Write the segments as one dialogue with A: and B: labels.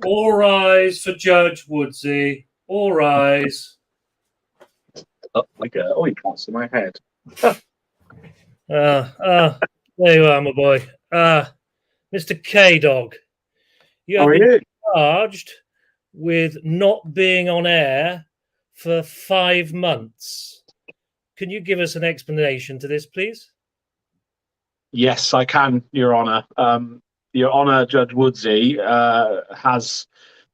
A: All rise for Judge Woodsy. All rise.
B: Oh, you can't see my head.
A: There you are, my boy. Mr. Kdog, you have been charged with not being on air for 5 months. Can you give us an explanation to this, please?
B: Yes, I can, Your Honour. Your Honour, Judge Woodsy, has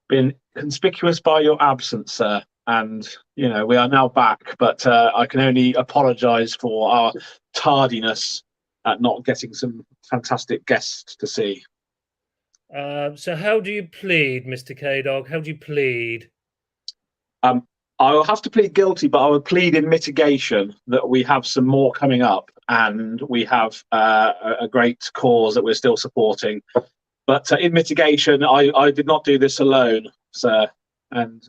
B: been conspicuous by your absence, sir. And, we are now back, but I can only apologise for our tardiness at not getting some fantastic guests to see.
A: So how do you plead, Mr. Kdog? How do you plead?
B: I will have to plead guilty, but I will plead in mitigation that we have some more coming up, and we have a great cause that we're still supporting. But in mitigation, I did not do this alone, sir, and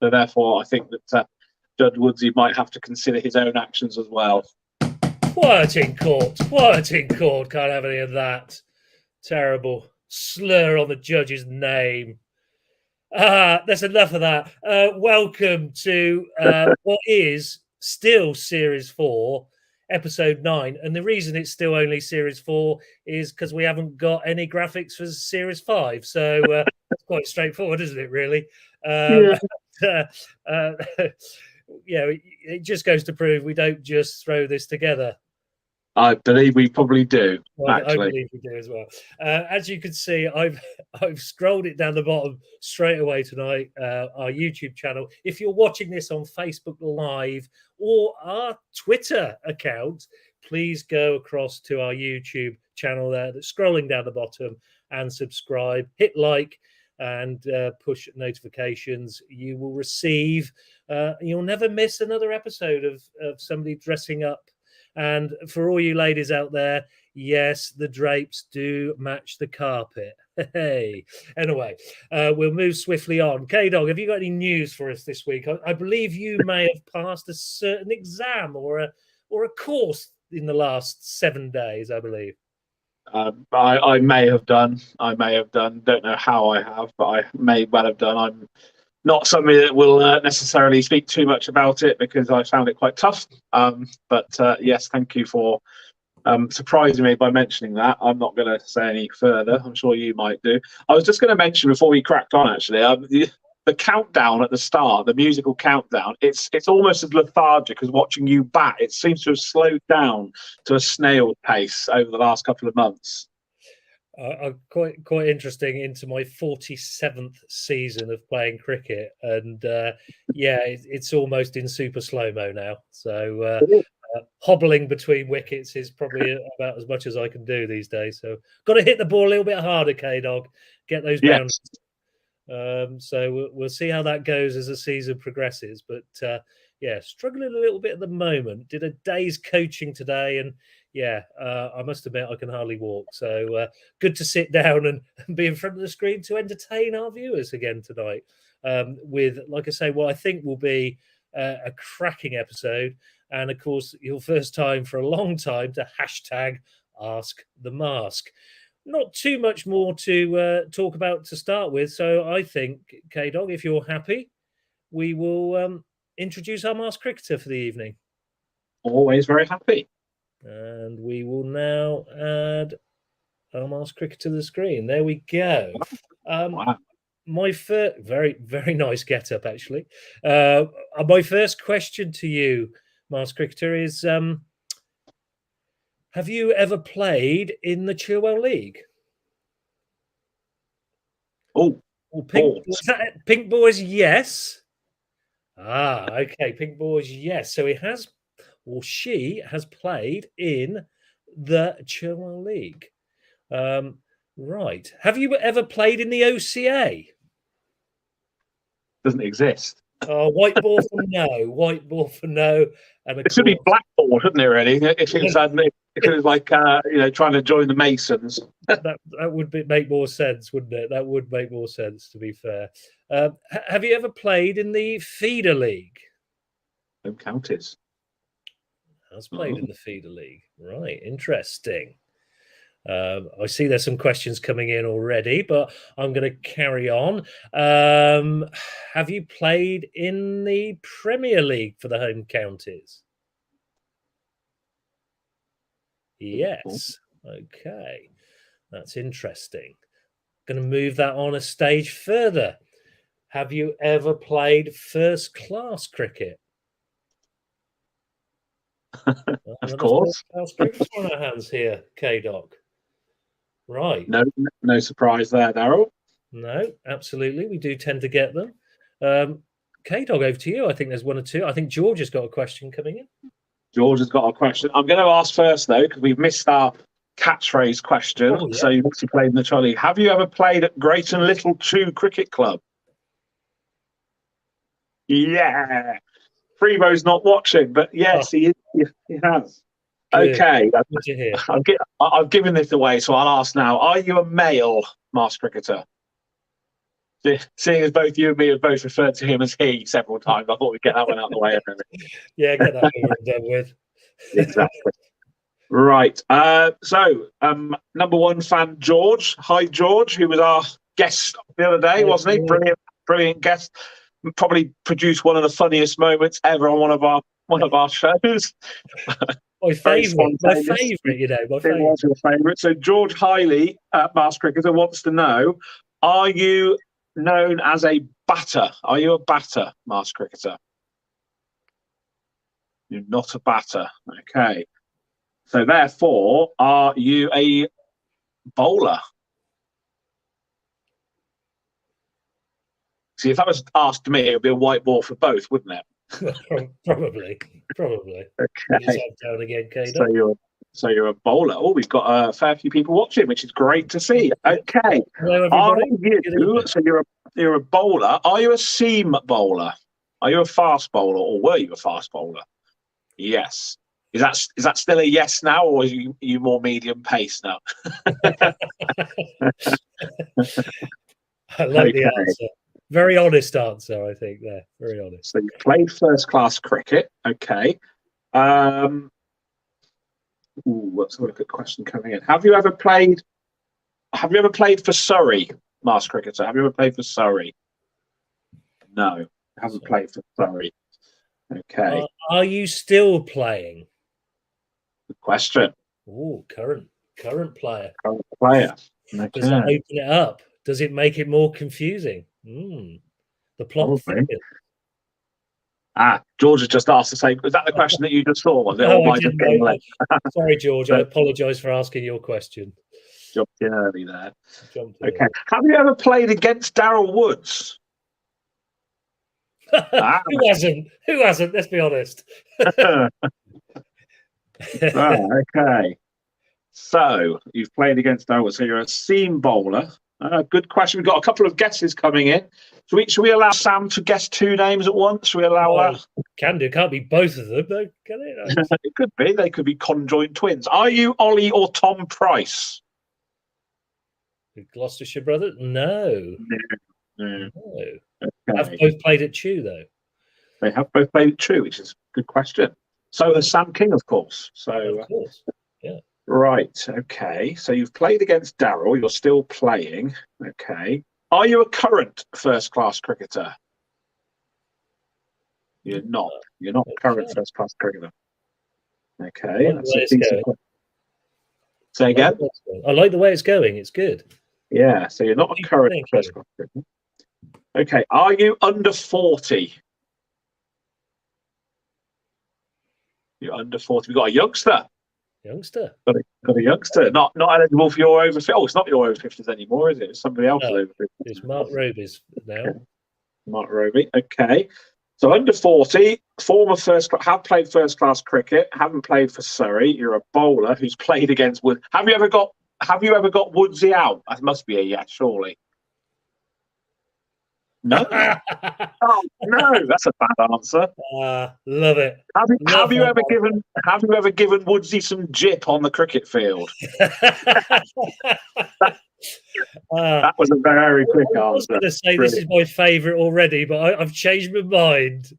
B: so therefore I think that Judge Woodsy might have to consider his own actions as well.
A: Quiet in court. Quiet in court. Can't have any of that. Terrible slur on the judge's name. That's enough of that. Welcome to what is still Series 4, Episode 9. And the reason it's still only Series 4 is because we haven't got any graphics for Series 5. So it's quite straightforward, isn't it, really? It just goes to prove we don't just throw this together.
B: I believe we probably do.
A: Well, I believe we do as well. As you can see, I've scrolled it down the bottom straight away tonight. Our YouTube channel. If you're watching this on Facebook Live or our Twitter account, please go across to our YouTube channel there. That's scrolling down the bottom and subscribe. Hit like and push notifications. You will receive. You'll never miss another episode of somebody dressing up. And for all you ladies out there, yes, the drapes do match the carpet. Hey, anyway, we'll move swiftly on. Kdog, have you got any news for us this week? I believe you may have passed a certain exam or a course in the last 7 days, I believe.
B: I may have done. Don't know how I have, but I may well have done. I'm not somebody that will necessarily speak too much about it because I found it quite tough. But yes, thank you for surprising me by mentioning that. I'm not going to say any further. I'm sure you might do. I was just going to mention before we cracked on, actually, the countdown at the start, the musical countdown, it's almost as lethargic as watching you bat. It seems to have slowed down to a snail pace over the last couple of months.
A: Quite interesting into my 47th season of playing cricket, and it's almost in super slow-mo now. So hobbling between wickets is probably about as much as I can do these days. So got to hit the ball a little bit harder, Kdog. Get those boundaries. So we'll see how that goes as the season progresses. But struggling a little bit at the moment. Did a day's coaching today, and I must admit I can hardly walk. So good to sit down and be in front of the screen to entertain our viewers again tonight with, like I say, what I think will be a cracking episode. And of course, your first time for a long time to hashtag Ask the Mask. Not too much more to talk about to start with. So I think, Kdog, if you're happy, we will introduce our masked cricketer for the evening.
B: Always very happy.
A: And we will now add our masked cricketer to the screen. There we go.
B: Wow.
A: My first, very, very nice get-up, actually. My first question to you, masked cricketer, is have you ever played in the Chilwell League? Pink Boys, yes. Okay, Pink Boys, yes. So he has, or she has played in the Chilwell League. Right. Have you ever played in the OCA?
B: Doesn't exist.
A: White ball for no. White ball for no. And
B: it should be black ball, shouldn't it? Really, if it was like trying to join the Masons.
A: that would make more sense, wouldn't it? That would make more sense, to be fair. Have you ever played in the Feeder League?
B: No counties.
A: Has played in the Feeder League, right? Interesting. I see there's some questions coming in already, but I'm going to carry on. Have you played in the Premier League for the home counties? Yes. Okay. That's interesting. Going to move that on a stage further. Have you ever played first class cricket?
B: Of course.
A: First class cricket on our hands here, Kdog. Right.
B: No surprise there, Daryl.
A: No, absolutely. We do tend to get them. Kdog, over to you. I think there's one or two. I think George has got a question coming in.
B: George has got a question. I'm going to ask first, though, because we've missed our catchphrase question.
A: Oh, yeah.
B: So you've obviously played in the Trolley. Have you ever played at Great and Little 2 Cricket Club? Yeah. Freebo's not watching, but yes, he has.
A: Good.
B: Okay.
A: Good to hear.
B: I've given this away, so I'll ask now. Are you a male master cricketer? Seeing as both you and me have both referred to him as he several times, I thought we'd get that one out of the way.
A: Yeah, get that over and done with.
B: Exactly. Right. So, number one fan, George. Hi, George, who was our guest the other day, wasn't he? Brilliant guest. Probably produced one of the funniest moments ever on one of our shows.
A: My favourite, you know, my favourite.
B: It was your favourite. So George Hiley, Master Cricketer, wants to know: are you known as a batter? Are you a batter, Master Cricketer? You're not a batter. Okay. So therefore, are you a bowler? See, if that was asked me, it would be a white ball for both, wouldn't it?
A: Probably.
B: Okay.
A: Down again, Kdog.
B: So you're a bowler. Oh, we've got a fair few people watching, which is great to see. Okay.
A: Hello, everybody.
B: So you're a bowler. Are you a seam bowler? Are you a fast bowler, or were you a fast bowler? Yes. Is that still a yes now, or are you more medium pace now?
A: I like the answer. Very honest answer, I think. There, very honest.
B: So you played first class cricket. Okay. Let's have a look at question coming in. Have you ever played for Surrey, Master Cricketer? Have you ever played for Surrey? No, I haven't played for Surrey. Okay.
A: Are you still playing?
B: Good question.
A: Oh, current player.
B: Current player. Okay.
A: Does that open it up? Does it make it more confusing? The plot thickens.
B: George has just asked the same. Was that the question that you just saw? Was it?
A: No, I didn't. Sorry, George. I apologise for asking your question.
B: Jumped in early there. Okay. Have you ever played against Daryl Woods?
A: Who hasn't? Let's be honest.
B: Okay. So you've played against Daryl Woods. So you're a seam bowler. Good question. We've got a couple of guesses coming in. Should we allow Sam to guess two names at once? Should we allow that?
A: Can do. Can't be both of them, though, can it?
B: It could be. They could be conjoined twins. Are you Ollie or Tom Price?
A: The Gloucestershire brothers? No.
B: Okay.
A: Have both played at Chew, though?
B: They have both played at Chew, which is a good question. So has Sam King, of course. So,
A: of course. Yeah.
B: Right. Okay. So you've played against Daryl. You're still playing. Okay. Are you a current first-class cricketer? You're not. You're not a current first-class cricketer. Okay. Say again?
A: I like the way it's going. It's good.
B: Yeah. So you're not a current first-class cricketer. Okay. Are you under 40? You're under 40. We've got a youngster. Got a youngster. Not eligible for your over 50. Oh, it's not your over 50s anymore, is it? It's somebody else over 50.
A: It's Mark Roby's now.
B: Okay. Mark Roby. Okay. So under 40, have played first class cricket, haven't played for Surrey. You're a bowler who's played against Wood. Have you ever got Woodsy out? That must be a yes, surely. No. Oh no, that's a bad answer.
A: Love it.
B: Have you ever given Woodsy some jip on the cricket field? That was a very quick answer. I was
A: going to say this is my favourite already, but I've changed my mind.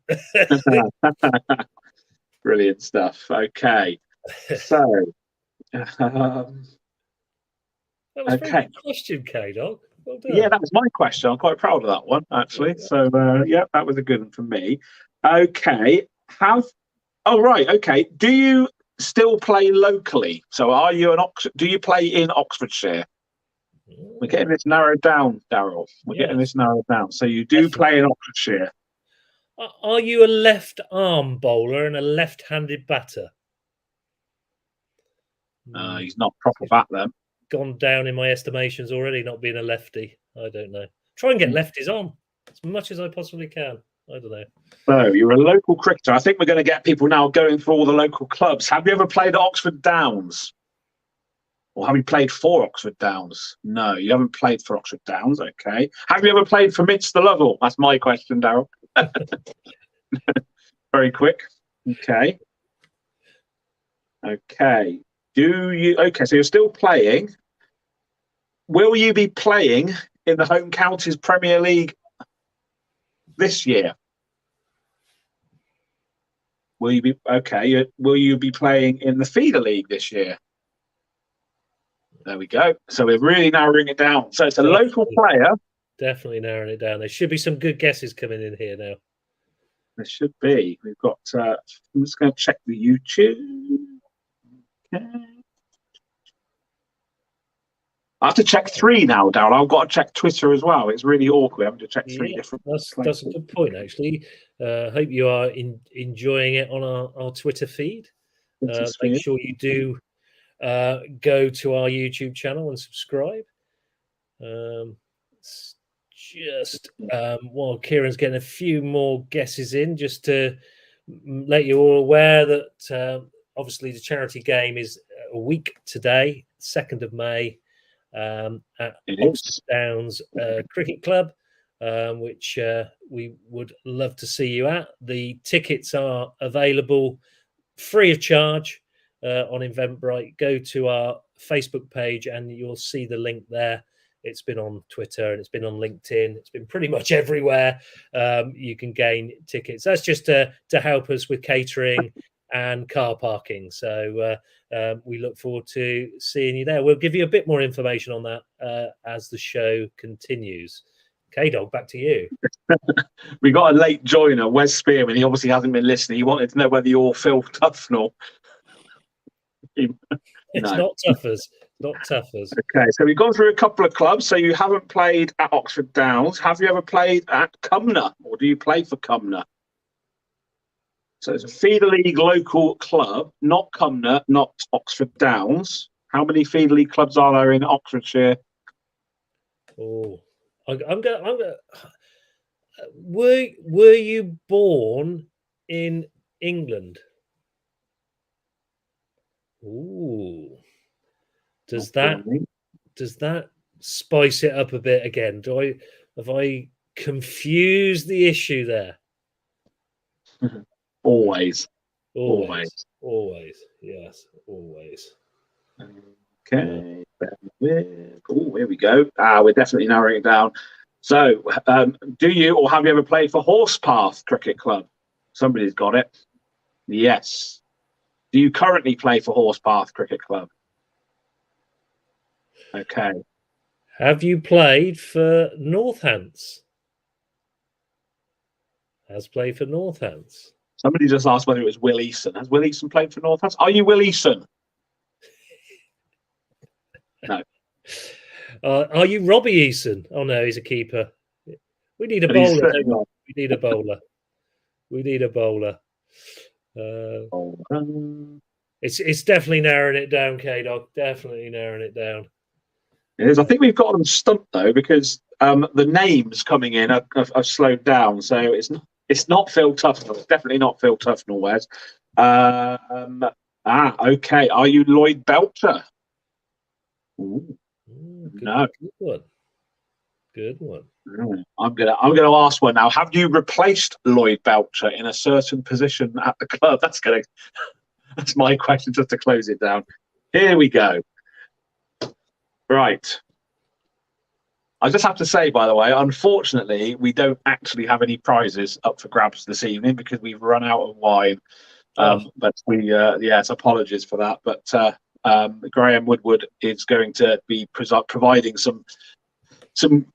B: Brilliant stuff. Okay, so
A: That was a very
B: Okay.
A: good question, Kdog. Well done.
B: Yeah, that was my question. I'm quite proud of that one, actually. So, yeah, that was a good one for me. Okay. Oh, right. Okay. Do you still play locally? So, are you do you play in Oxfordshire? We're getting this narrowed down, Daryl. We're getting
A: Yes,
B: this narrowed down. So, you do
A: definitely.
B: play in Oxfordshire.
A: Are you a left arm bowler and a left-handed batter?
B: He's not proper bat then.
A: Gone down in my estimations already, not being a lefty. I don't know. Try and get lefties on as much as I possibly can. I don't know.
B: So you're a local cricketer. I think we're going to get people now going for all the local clubs. Have you ever played at Oxford Downs? Or have you played for Oxford Downs? No, you haven't played for Oxford Downs. Okay. Have you ever played for Minster Lovell? That's my question, Daryl. Very quick. Okay. Okay. Okay, so you're still playing. Will you be playing in the Home Counties Premier League this year? Will you be okay? Will you be playing in the Feeder League this year? There we go. So we're really narrowing it down. So it's a local player.
A: Definitely narrowing it down. There should be some good guesses coming in here now.
B: There should be. We've got. I'm just going to check the YouTube. Okay. I have to check 3 now, Darryl. I've got to check Twitter as well. It's really awkward having to check 3 different.
A: That's a good point, actually. Hope you are enjoying it on our Twitter feed. Make sure you do go to our YouTube channel and subscribe. While Kieran's getting a few more guesses in, just to let you all aware that obviously the charity game is a week today, 2nd of May. At Oxford Downs Cricket Club, which we would love to see you at. The tickets are available free of charge on Eventbrite. Go to our Facebook page and you'll see the link there. It's been on Twitter and it's been on LinkedIn. It's been pretty much everywhere. You can gain tickets. That's just to help us with catering and car parking. So we look forward to seeing you there. We'll give you a bit more information on that as the show continues. Kdog, back to you.
B: We got a late joiner, Wes Spearman. He obviously hasn't been listening. He wanted to know whether you're Phil Tufnell.
A: It's not Tuffers. Not Tuffers.
B: Okay, so we've gone through a couple of clubs. So you haven't played at Oxford Downs. Have you ever played at Cumnor, or do you play for Cumnor? So it's a Feeder League local club, not Cumnor, not Oxford Downs. How many Feeder League clubs are there in Oxfordshire?
A: Oh, I'm going. Were you born in England? Ooh, does that spice it up a bit again? Have I confused the issue there?
B: Always.
A: Yes, always.
B: Okay. Oh, here we go. We're definitely narrowing it down. So, do you or have you ever played for Horsepath Cricket Club? Somebody's got it. Yes. Do you currently play for Horsepath Cricket Club? Okay.
A: Have you played for Northants? Has played for Northants.
B: Somebody just asked whether it was Will Eason. Has Will Eason played for Northants? Are you Will Eason? No.
A: Are you Robbie Eason? Oh no, he's a keeper. We need a bowler. We need a bowler. We need a bowler. It's definitely narrowing it down, Kdog. Definitely narrowing it down.
B: It is. I think we've got them stumped though because the names coming in have slowed down. So it's not Phil Tufnell. It's definitely not Phil Tufnell. Wes. Okay. Are you Lloyd Belcher? Ooh. No.
A: Good one.
B: I'm gonna ask one now. Have you replaced Lloyd Belcher in a certain position at the club? That's my question, just to close it down. Here we go. Right. I just have to say, by the way, unfortunately, we don't actually have any prizes up for grabs this evening because we've run out of wine. But it's apologies for that. But Graham Woodward is going to be providing some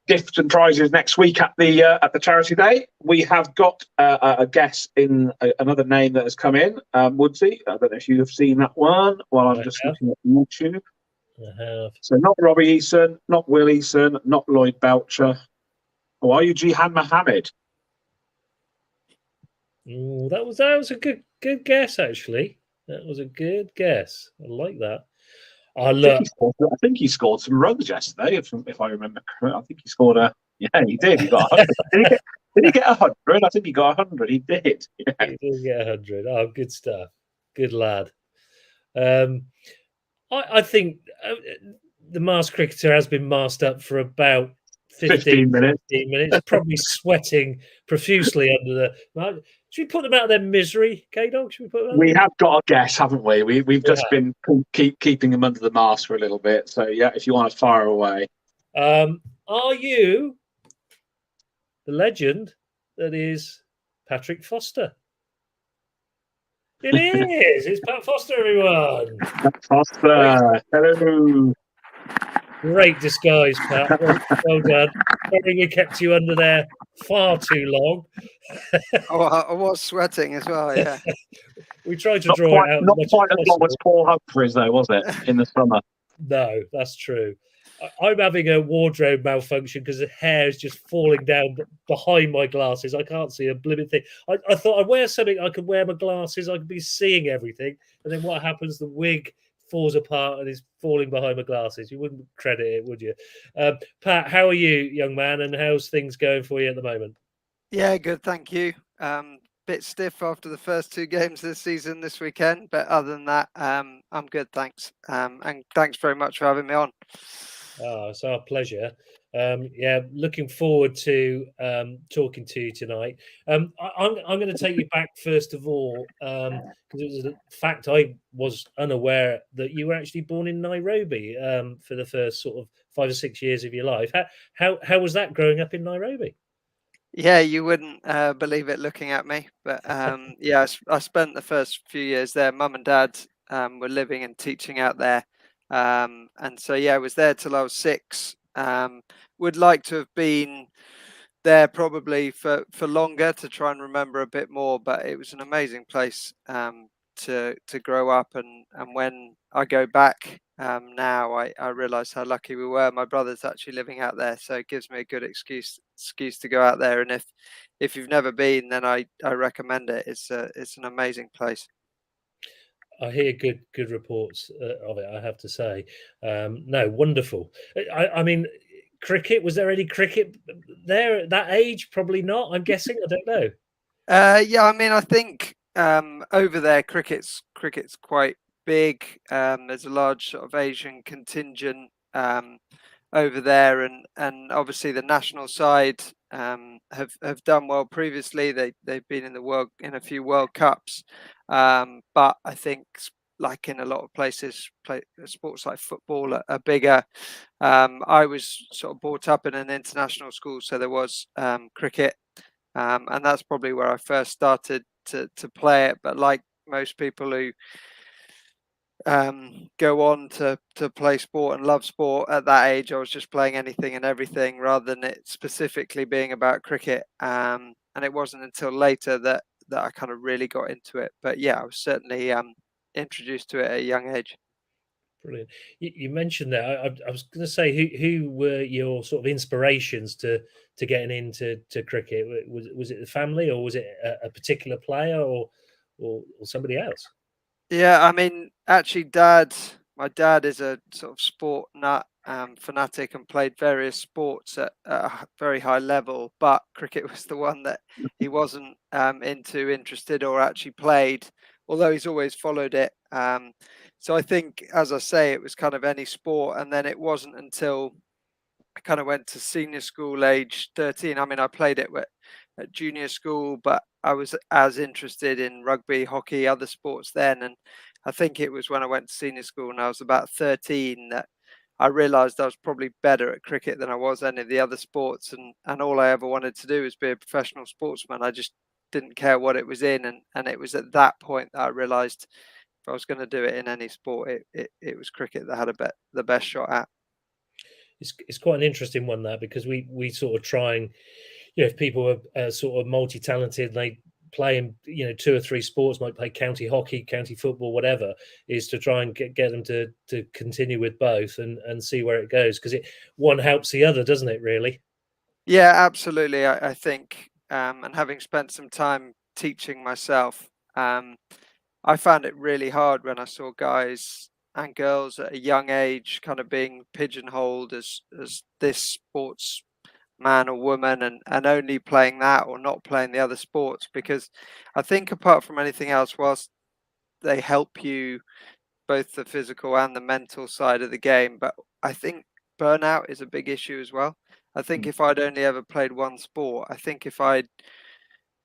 B: gifts and prizes next week at the charity day. We have got a guest in another name that has come in, Woodsy. I don't know if you have seen that one while I'm just looking at YouTube.
A: I have.
B: So not Robbie Eason, not Will Eason, not Lloyd Belcher. Oh, are you Jihan Mohammed?
A: Ooh, that was a good guess, actually. That was a good guess. I like that.
B: I think he scored some runs yesterday, if I remember correctly. I think he scored yeah, he did. He got 100. Did he get 100? I think he got 100. He did. Yeah.
A: He did get 100. Oh, good stuff. Good lad. I think the masked cricketer has been masked up for about 15 minutes, probably sweating profusely under the. Should we put them out of their misery, Kdog? Should we put them?
B: We have got a guess, haven't we? We've just been keeping them under the mask for a little bit. So yeah, if you want to fire away.
A: Are you the legend that is Patrick Foster? It is. It's Pat Foster, everyone.
B: Pat Foster. Hello.
A: Great disguise, Pat. Well done. Sorry we kept you under there far too long.
C: Oh, I was sweating as well, yeah.
A: We tried to draw it out.
B: Not quite as long as Paul Humphries, though, was it, in the summer?
A: No, that's true. I'm having a wardrobe malfunction because the hair is just falling down behind my glasses. I can't see a blimmin' thing. I thought I'd wear something, I could wear my glasses, I could be seeing everything. And then what happens? The wig falls apart and is falling behind my glasses. You wouldn't credit it, would you? Pat, how are you, young man? And how's things going for you at the moment?
C: Yeah, good, thank you. Bit stiff after the first 2 games this season this weekend, but other than that, I'm good, thanks. And thanks very much for having me on.
A: Oh, it's our pleasure. Yeah, looking forward to talking to you tonight. I'm going to take you back first of all because it was a fact I was unaware that you were actually born in Nairobi for the first sort of 5 or 6 years of your life. How was that growing up in Nairobi?
C: Yeah, you wouldn't believe it looking at me, but yeah, I spent the first few years there. Mum and Dad were living and teaching out there. And so, yeah, I was there till I was 6. Would like to have been there probably for longer to try and remember a bit more, but it was an amazing place to grow up. And when I go back now, I realise how lucky we were. My brother's actually living out there, so it gives me a good excuse to go out there. And if you've never been, then I recommend it. It's an amazing place.
A: I hear good reports of it, I have to say. No, wonderful. I mean, cricket, was there any cricket there at that age? Probably not, I'm guessing. I don't know.
C: Yeah, I mean, I think over there, cricket's quite big. There's a large sort of Asian contingent over there, and obviously the national side have done well previously. They've been in a few World Cups, but I think like in a lot of places, sports like football are bigger. I was sort of brought up in an international school, so there was cricket, and that's probably where I first started to play it. But like most people who go on to play sport and love sport at that age, I was just playing anything and everything rather than it specifically being about cricket. And it wasn't until later that I kind of really got into it. But yeah, I was certainly introduced to it at a young age.
A: Brilliant. You mentioned that. I was going to say, who were your sort of inspirations to getting into cricket? Was it the family, or was it a particular player, or somebody else?
C: Yeah, I mean, actually, my dad is a sort of sport nut, fanatic, and played various sports at a very high level. But cricket was the one that he wasn't interested, or actually played, although he's always followed it. So I think, as I say, it was kind of any sport. And then it wasn't until I kind of went to senior school age 13. I mean, I played it at junior school, but I was as interested in rugby, hockey, other sports then. And I think it was when I went to senior school and I was about 13 that I realised I was probably better at cricket than I was any of the other sports. And all I ever wanted to do was be a professional sportsman. I just didn't care what it was in. And it was at that point that I realised if I was going to do it in any sport, it was cricket that had the best shot at.
A: It's quite an interesting one, that, because we sort of try and, if people are sort of multi-talented, they play in 2 or 3 sports, might play county hockey, county football, whatever, is to try and get them to continue with both and see where it goes, because one helps the other, doesn't it, really?
C: Yeah, absolutely. I think, and having spent some time teaching myself, I found it really hard when I saw guys and girls at a young age kind of being pigeonholed as this sports man or woman, and only playing that or not playing the other sports, because I think apart from anything else, whilst they help you both the physical and the mental side of the game, but I think burnout is a big issue as well. I think if I'd only ever played one sport, I think if I'd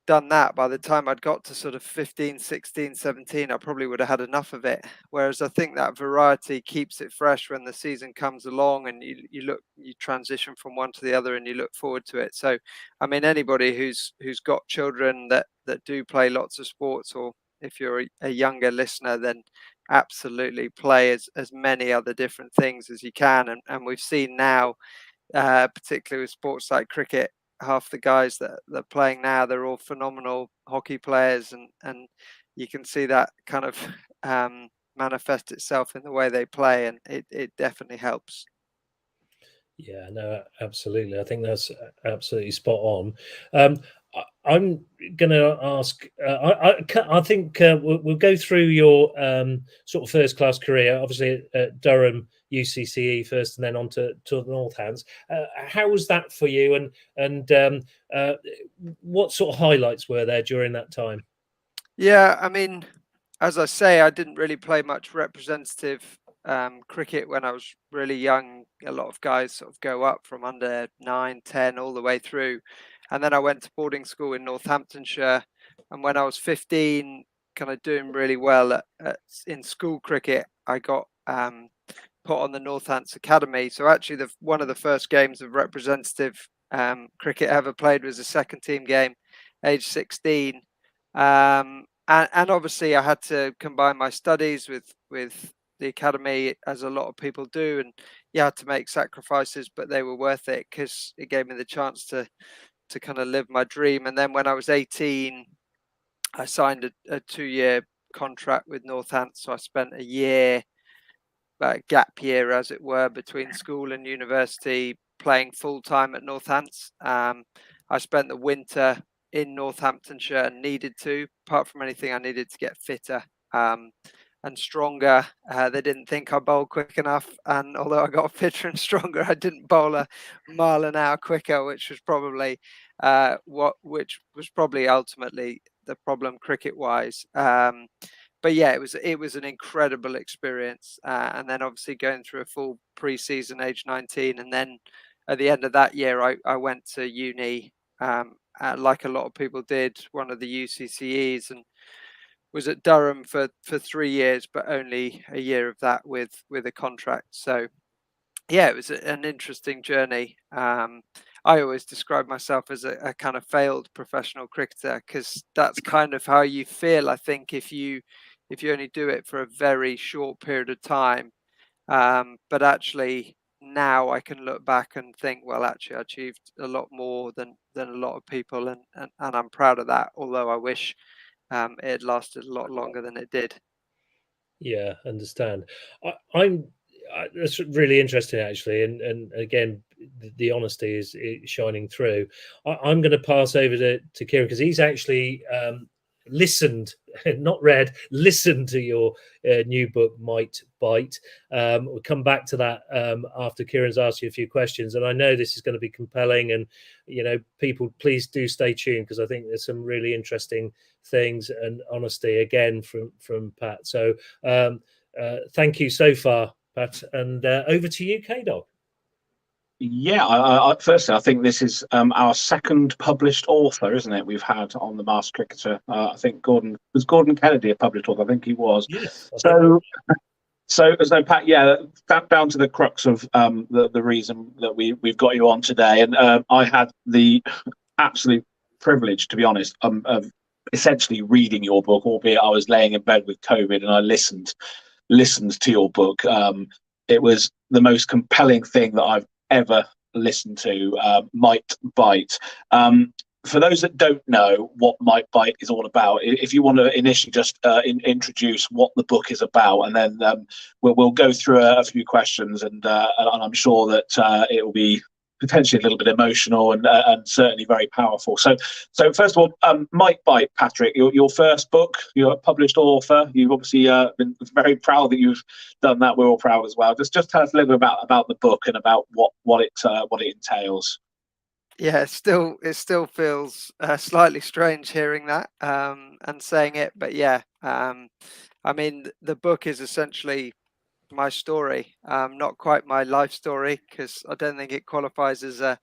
C: done that, by the time I'd got to sort of 15, 16, 17, I probably would have had enough of it. Whereas I think that variety keeps it fresh when the season comes along, and you transition from one to the other and you look forward to it. So, I mean, anybody who's got children that do play lots of sports, or if you're a younger listener, then absolutely play as many other different things as you can. And we've seen now, particularly with sports like cricket, half the guys that are playing now, they're all phenomenal hockey players, and you can see that kind of manifest itself in the way they play, and it definitely helps.
A: Yeah, no, absolutely. I think that's absolutely spot on. I'm going to ask. I think we'll go through your sort of first class career. Obviously, at Durham UCCE first, and then on to the Northants. How was that for you? And what sort of highlights were there during that time?
C: Yeah, I mean, as I say, I didn't really play much representative cricket when I was really young. A lot of guys sort of go up from under 9, 10 all the way through. And then I went to boarding school in Northamptonshire. And when I was 15, kind of doing really well in school cricket, I got put on the Northants Academy. So actually, one of the first games of representative cricket I ever played was a second team game, age 16. And obviously, I had to combine my studies with the academy, as a lot of people do, and you had to make sacrifices, but they were worth it because it gave me the chance to kind of live my dream. And then when I was 18, I signed a 2-year contract with Northants, so I spent a year, gap year as it were, between school and university, playing full time at Northants. I spent the winter in Northamptonshire and needed to, apart from anything, I needed to get fitter and stronger. They didn't think I bowled quick enough, and although I got fitter and stronger, I didn't bowl a mile an hour quicker, which was probably ultimately the problem cricket wise. But yeah, it was an incredible experience, and then obviously going through a full pre-season, age 19, and then at the end of that year, I went to uni, like a lot of people did, one of the UCCEs, and was at Durham for 3 years, but only a year of that with a contract. So yeah, it was an interesting journey. I always describe myself as a kind of failed professional cricketer, because that's kind of how you feel, I think, if you only do it for a very short period of time. But actually, now I can look back and think, well, actually, I achieved a lot more than a lot of people, and I'm proud of that. Although I wish it had lasted a lot longer than it did.
A: Yeah, understand. That's really interesting, actually, and again, the honesty is shining through. I'm going to pass over to Kieran, because he's actually listened, not read, listened to your new book, Might Bite. We'll come back to that after Kieran's asked you a few questions, and I know this is going to be compelling, and people, please do stay tuned, because I think there's some really interesting things and honesty again from Pat. So thank you so far, Pat, and over to you, Kdog.
B: Yeah, firstly, I think this is our second published author, isn't it? We've had on the Masked Cricketer. I think Gordon Kennedy a published author. I think he was.
A: Yes.
B: So, Pat, yeah, down to the crux of the reason that we've got you on today, and I had the absolute privilege, to be honest, of essentially reading your book, albeit I was laying in bed with COVID and I listened to your book. It was the most compelling thing that I've ever listened to. Might Bite. For those that don't know what Might Bite is all about, if you want to initially just introduce what the book is about, and then we'll go through a few questions, and I'm sure that it will be potentially a little bit emotional and certainly very powerful. So first of all, Might Bite, Patrick, your first book, you're a published author. You've obviously been very proud that you've done that. We're all proud as well. Just tell us a little bit about the book and about what it entails.
C: Yeah, it still feels slightly strange hearing that and saying it, but yeah, I mean, the book is essentially my story, not quite my life story, because I don't think it qualifies as a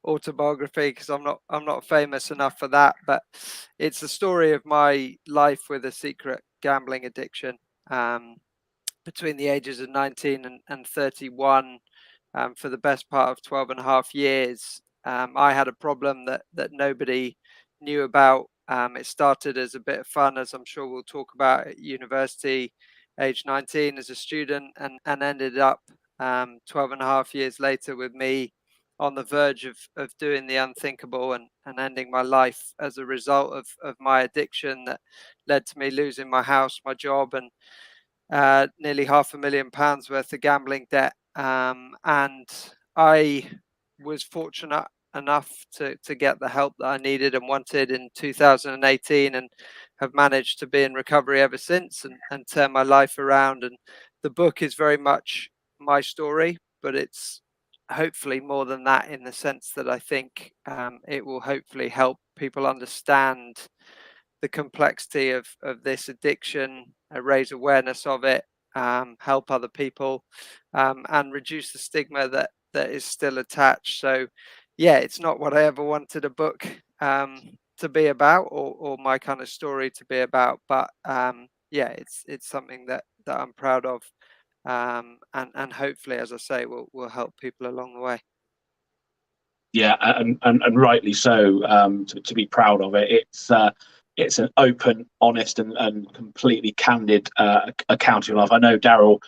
C: autobiography, because I'm not famous enough for that. But it's the story of my life with a secret gambling addiction. Between the ages of 19 and 31, for the best part of 12 and a half years, I had a problem that nobody knew about. It started as a bit of fun, as I'm sure we'll talk about, at university, age 19 as a student, and ended up 12 and a half years later with me on the verge of doing the unthinkable and ending my life as a result of my addiction that led to me losing my house, my job, and nearly £500,000 worth of gambling debt. And I was fortunate enough to get the help that I needed and wanted in 2018, and have managed to be in recovery ever since and turn my life around. And the book is very much my story, but it's hopefully more than that, in the sense that I think it will hopefully help people understand the complexity of this addiction, raise awareness of it, help other people, and reduce the stigma that is still attached. So, yeah, it's not what I ever wanted a book to be about, or my kind of story to be about, but yeah, it's something that I'm proud of, and hopefully, as I say, will help people along the way.
B: Yeah, and rightly so, to be proud of it. It's an open, honest, and completely candid account of your life. I know Daryl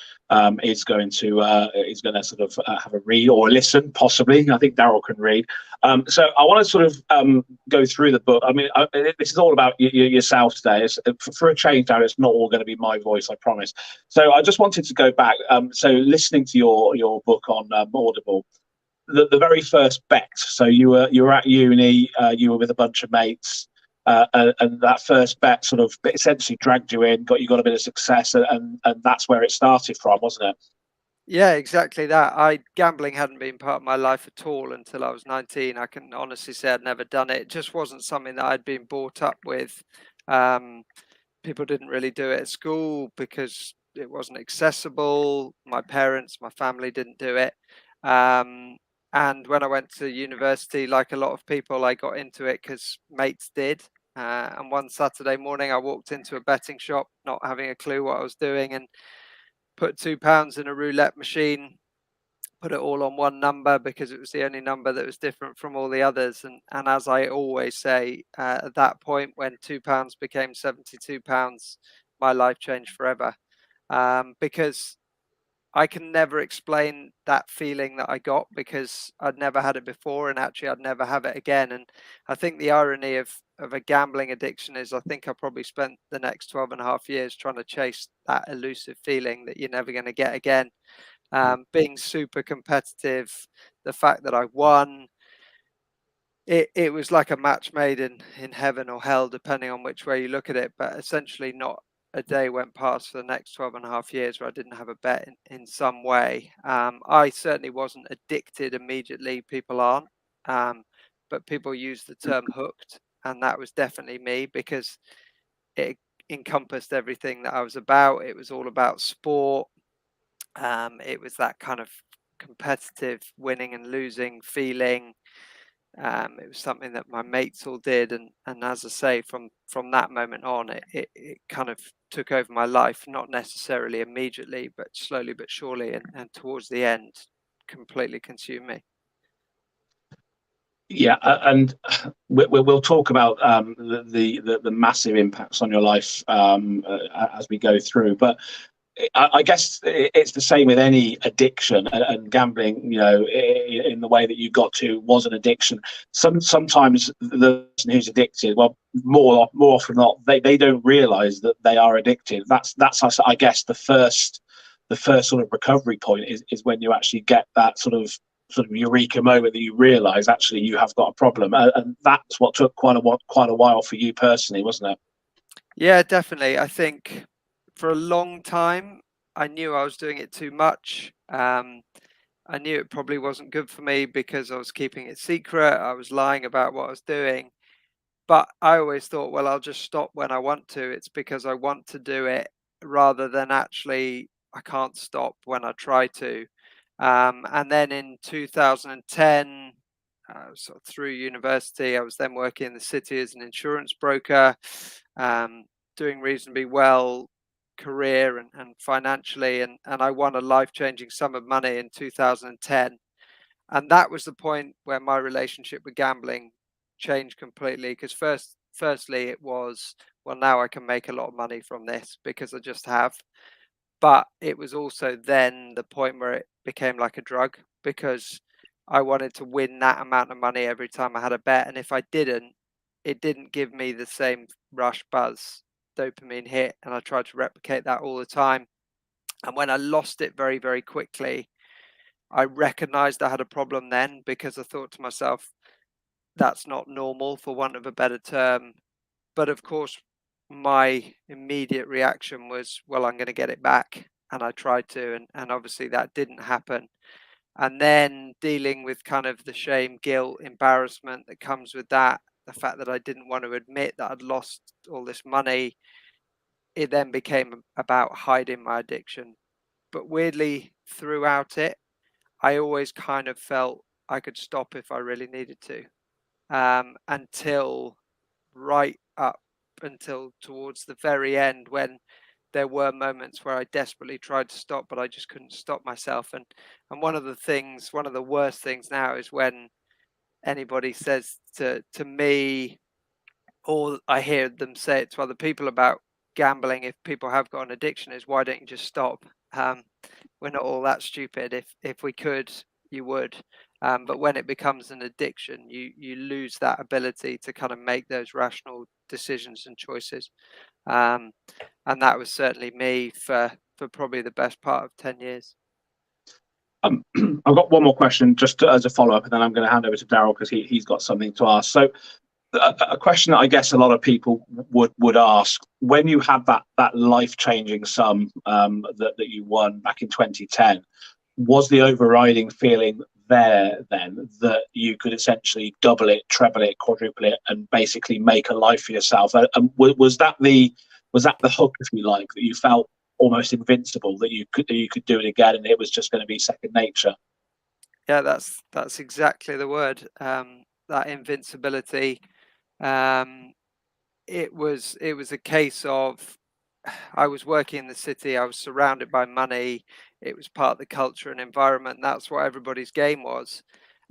B: is going to sort of have a read or a listen, possibly. I think Daryl can read. So I want to sort of go through the book. I mean, this is all about yourself today. For a change, Daryl, it's not all going to be my voice, I promise. So I just wanted to go back. So listening to your book on Audible. The very first bet. So you were at uni, you were with a bunch of mates, and that first bet sort of essentially dragged you in, got a bit of success, and that's where it started from, wasn't it?
C: Yeah, exactly that. Gambling hadn't been part of my life at all until I was 19. I can honestly say I'd never done it. It just wasn't something that I'd been brought up with. People didn't really do it at school because it wasn't accessible. My parents, my family didn't do it. And when I went to university, like a lot of people, I got into it because mates did. And one Saturday morning, I walked into a betting shop, not having a clue what I was doing, and put £2 in a roulette machine, put it all on one number because it was the only number that was different from all the others. And as I always say, at that point, when £2 became £72, my life changed forever. Because I can never explain that feeling that I got, because I'd never had it before, and actually I'd never have it again. And I think the irony of a gambling addiction is, I think I probably spent the next 12 and a half years trying to chase that elusive feeling that you're never going to get again. Being super competitive, the fact that I won, it was like a match made in heaven or hell, depending on which way you look at it. But essentially, not a day went past for the next 12 and a half years where I didn't have a bet in some way. I certainly wasn't addicted immediately. People aren't. But people use the term hooked. And that was definitely me, because it encompassed everything that I was about. It was all about sport. It was that kind of competitive winning and losing feeling. It was something that my mates all did, and as I say, from that moment on, it kind of took over my life, not necessarily immediately, but slowly but surely, and towards the end, completely consumed me.
B: Yeah, and we'll talk about the massive impacts on your life as we go through. But I guess it's the same with any addiction, and gambling, in the way that you got to was an addiction. Sometimes the person who's addicted, well, more often than not, they don't realise that they are addicted. That's I guess the first sort of recovery point is when you actually get that sort of eureka moment that you realise actually you have got a problem, and that's what took quite a while for you personally, wasn't it?
C: Yeah, definitely. I think for a long time, I knew I was doing it too much. I knew it probably wasn't good for me because I was keeping it secret. I was lying about what I was doing. But I always thought, well, I'll just stop when I want to. It's because I want to do it rather than actually I can't stop when I try to. And then in 2010, sort of through university, I was then working in the city as an insurance broker, um, doing reasonably well career and financially. And I won a life-changing sum of money in 2010. And that was the point where my relationship with gambling changed completely. Because firstly, it was, well, now I can make a lot of money from this because I just have. But it was also then the point where it became like a drug because I wanted to win that amount of money every time I had a bet. And if I didn't, it didn't give me the same rush buzz dopamine hit. And I tried to replicate that all the time. And when I lost it very, very quickly, I recognized I had a problem then because I thought to myself, that's not normal, for want of a better term. But of course, my immediate reaction was, well, I'm going to get it back. And I tried to, and obviously that didn't happen. And then dealing with kind of the shame, guilt, embarrassment that comes with that, the fact that I didn't want to admit that I'd lost all this money, it then became about hiding my addiction. But weirdly, throughout it, I always kind of felt I could stop if I really needed to, until right up until towards the very end when there were moments where I desperately tried to stop, but I just couldn't stop myself. And one of the worst things now is when anybody says to me, or I hear them say it to other people about gambling, if people have got an addiction, is why don't you just stop? Um, we're not all that stupid. If we could, you would. But when it becomes an addiction, you lose that ability to kind of make those rational decisions and choices. Um, and that was certainly me for probably the best part of 10 years.
B: I've got one more question just as a follow up, and then I'm going to hand over to Daryl because he's got something to ask. So, a question that I guess a lot of people would ask when you had that life changing sum that you won back in 2010, was the overriding feeling there then that you could essentially double it, treble it, quadruple it, and basically make a life for yourself? And was that the hook, if you like, that you felt almost invincible, that you could do it again and it was just going to be second nature?
C: Yeah, that's exactly the word. That invincibility. Um, it was a case of I was working in the city. I was surrounded by money. It was part of the culture and environment. That's what everybody's game was.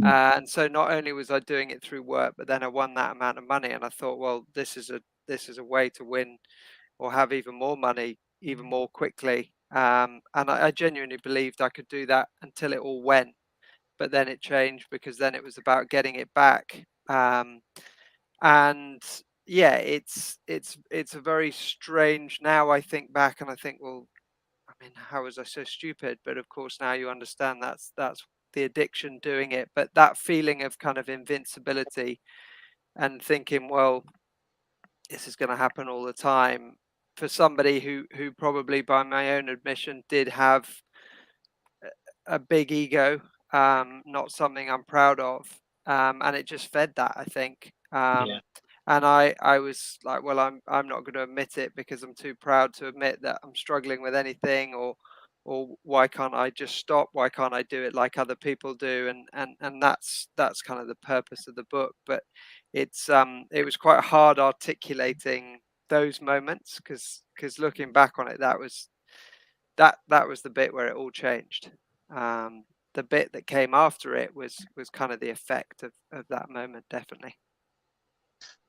C: And so not only was I doing it through work, but then I won that amount of money, and I thought, well, this is a way to win or have even more money even more quickly. And I genuinely believed I could do that until it all went, but then it changed because then it was about getting it back. And yeah, it's a very strange. Now I think back and I think, well, I mean, how was I so stupid? But of course, now you understand that's the addiction doing it. But that feeling of kind of invincibility and thinking, well, this is going to happen all the time, for somebody who probably, by my own admission, did have a big ego, not something I'm proud of, and it just fed that, I think.
B: Yeah.
C: And I was like, well, I'm not going to admit it because I'm too proud to admit that I'm struggling with anything, or why can't I just stop? Why can't I do it like other people do? And that's kind of the purpose of the book. But it was quite hard articulating those moments because looking back on it, that was the bit where it all changed. the bit that came after it was kind of the effect of that moment, definitely.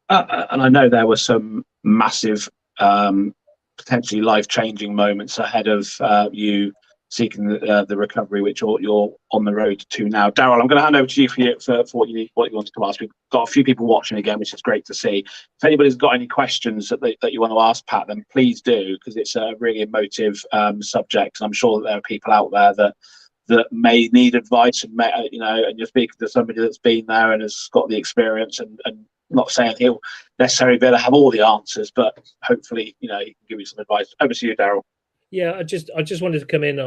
B: And I know there were some massive, potentially life-changing moments ahead of you seeking the recovery, which you're on the road to now. Daryl, I'm going to hand over to you for what you wanted to ask. We've got a few people watching again, which is great to see. If anybody's got any questions that you want to ask Pat, then please do, because it's a really emotive subject, and I'm sure that there are people out there that may need advice, and and you're speaking to somebody that's been there and has got the experience, and not saying he'll necessarily be able to have all the answers, but hopefully, he can give you some advice. Over to you, Daryl.
A: Yeah, I just wanted to come in.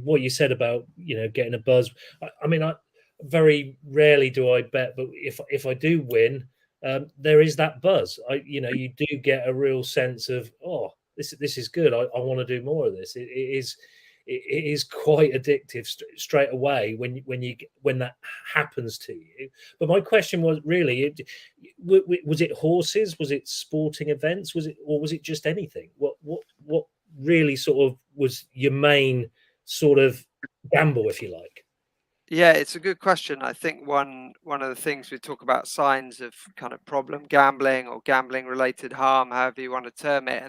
A: What you said about getting a buzz. I mean, I very rarely do I bet, but if I do win, there is that buzz. You do get a real sense of, oh, this is good. I want to do more of this. It is quite addictive straight away when that happens to you. But my question was really, was it horses? Was it sporting events? Was it just anything? What really sort of was your main sort of gamble, if you like?
C: Yeah, it's a good question. I think one of the things we talk about, signs of kind of problem gambling or gambling related harm, however you want to term it,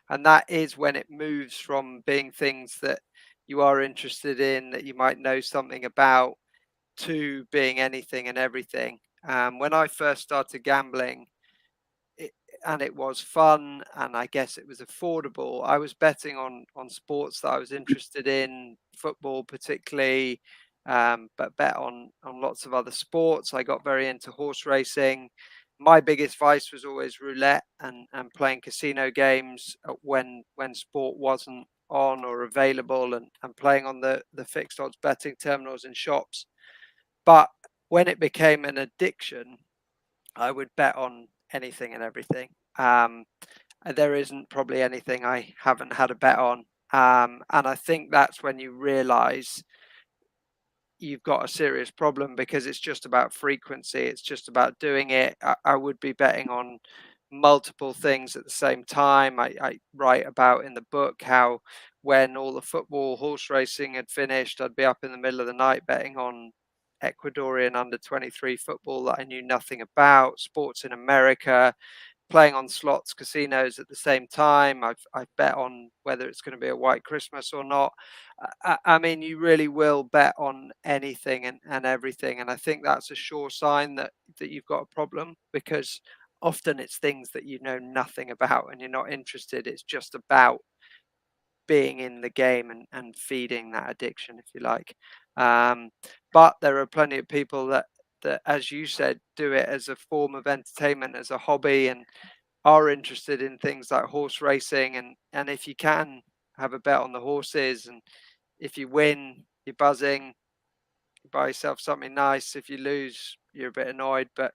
C: and that is when it moves from being things that you are interested in, that you might know something about, to being anything and everything. When I first started gambling, and it was fun, and I guess it was affordable, I was betting on sports that I was interested in, football particularly, but bet on lots of other sports. I got very into horse racing. My biggest vice was always roulette and playing casino games when sport wasn't on or available, and playing on the fixed odds betting terminals in shops. But when it became an addiction, I would bet on anything and everything. There isn't probably anything I haven't had a bet on. And I think that's when you realize you've got a serious problem, because it's just about frequency. It's just about doing it. I would be betting on multiple things at the same time. I write about in the book how when all the football, horse racing had finished, I'd be up in the middle of the night betting on Ecuadorian under 23 football that I knew nothing about, sports in America, playing on slots, casinos at the same time. I've bet on whether it's going to be a white Christmas or not. I mean, you really will bet on anything and everything, and I think that's a sure sign that you've got a problem, because often it's things that you know nothing about and you're not interested. It's just about being in the game and feeding that addiction, if you like. But there are plenty of people that, as you said, do it as a form of entertainment, as a hobby, and are interested in things like horse racing. And if you can have a bet on the horses, and if you win, you're buzzing, you buy yourself something nice. If you lose, you're a bit annoyed, but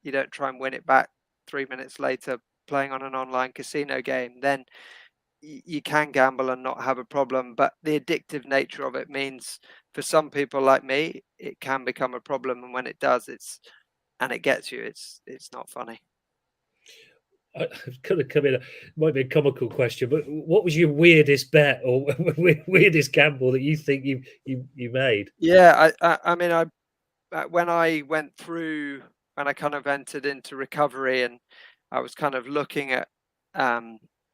C: you don't try and win it back 3 minutes later playing on an online casino game. Then you can gamble and not have a problem. But the addictive nature of it means, for some people like me, it can become a problem, and when it does, it gets you, it's not funny.
A: I could have come in. It might be a comical question, but what was your weirdest bet or weirdest gamble that you think you made?
C: Yeah, I mean, when I went through, when I kind of entered into recovery, and I was kind of looking at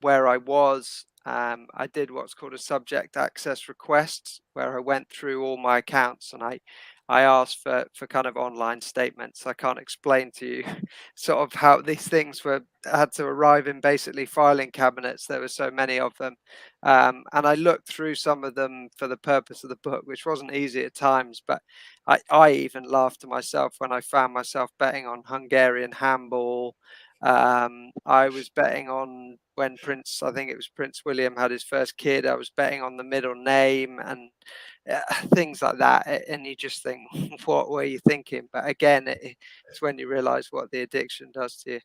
C: where I was, I did what's called a subject access request, where I went through all my accounts and I asked for kind of online statements. I can't explain to you sort of how these things had to arrive in basically filing cabinets. There were so many of them, and I looked through some of them for the purpose of the book, which wasn't easy at times. But I even laughed to myself when I found myself betting on Hungarian handball. I was betting on when I think it was Prince William had his first kid. I was betting on the middle name and things like that. And you just think, what were you thinking? But again, it's when you realize what the addiction does to you.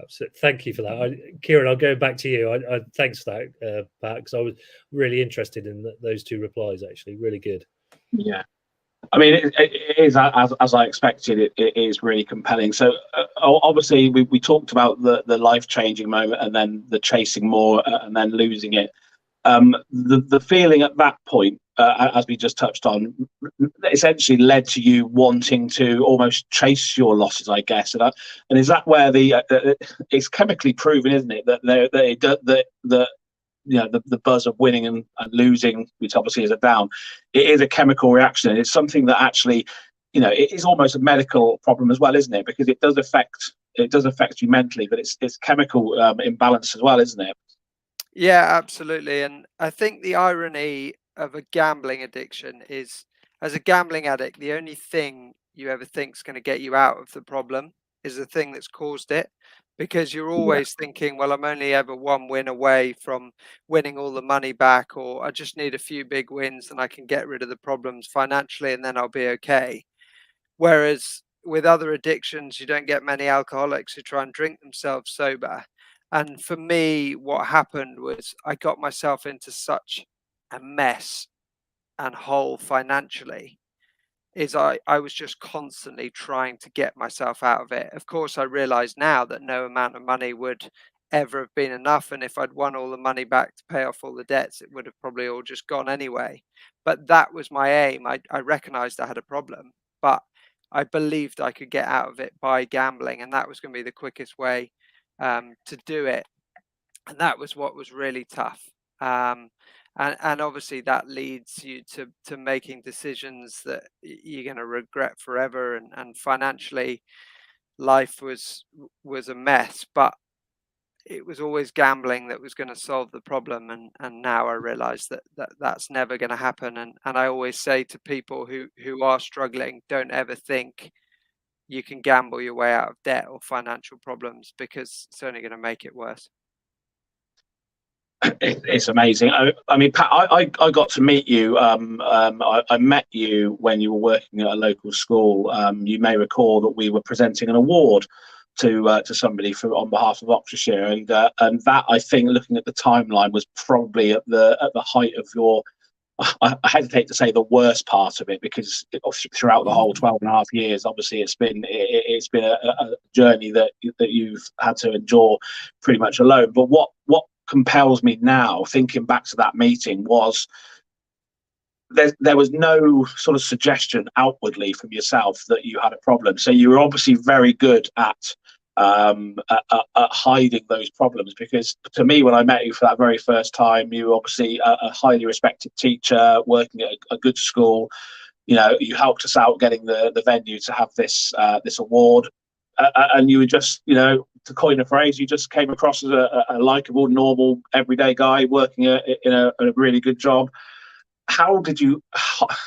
A: Absolutely. Thank you for that. Kieran, I'll go back to you. Thanks for that, Pat, because I was really interested in those two replies, actually. Really good.
B: Yeah. I mean, it is, as I expected, it is really compelling. So obviously, we talked about the life-changing moment, and then the chasing more, and then losing it. The feeling at that point, as we just touched on, essentially led to you wanting to almost chase your losses, I guess. And is that where it's chemically proven, isn't it, that the buzz of winning and losing, which obviously is a down, it is a chemical reaction. It's something that actually, it is almost a medical problem as well, isn't it? Because it does affect you mentally, but it's chemical imbalance as well, isn't it?
C: Yeah, absolutely. And I think the irony of a gambling addiction is, as a gambling addict, the only thing you ever think is going to get you out of the problem is the thing that's caused it. Because you're always thinking, well, I'm only ever one win away from winning all the money back, or I just need a few big wins and I can get rid of the problems financially and then I'll be okay. Whereas with other addictions, you don't get many alcoholics who try and drink themselves sober. And for me, what happened was I got myself into such a mess and hole financially, is I was just constantly trying to get myself out of it. Of course, I realize now that no amount of money would ever have been enough. And if I'd won all the money back to pay off all the debts, it would have probably all just gone anyway. But that was my aim. I recognized I had a problem, but I believed I could get out of it by gambling. And that was going to be the quickest way to do it. And that was what was really tough. And obviously that leads you to making decisions that you're going to regret forever. And financially, life was a mess, but it was always gambling that was going to solve the problem. And now I realize that's never going to happen. And I always say to people who are struggling, don't ever think you can gamble your way out of debt or financial problems, because it's only going to make it worse.
B: It's amazing. I mean, Pat, I got to meet you. I met you when you were working at a local school. You may recall that we were presenting an award to somebody on behalf of Oxfordshire, and that, I think, looking at the timeline, was probably at the height of your. I hesitate to say the worst part of it, because throughout the whole 12 and a half years, obviously it's been a journey that you've had to endure pretty much alone. But what compels me now, thinking back to that meeting, was there was no sort of suggestion outwardly from yourself that you had a problem. So you were obviously very good at hiding those problems, because to me, when I met you for that very first time, you were obviously a highly respected teacher working at a good school. You helped us out getting the venue to have this award, and you were just, to coin a phrase, you just came across as a likable, normal, everyday guy working in a really good job. How did you hide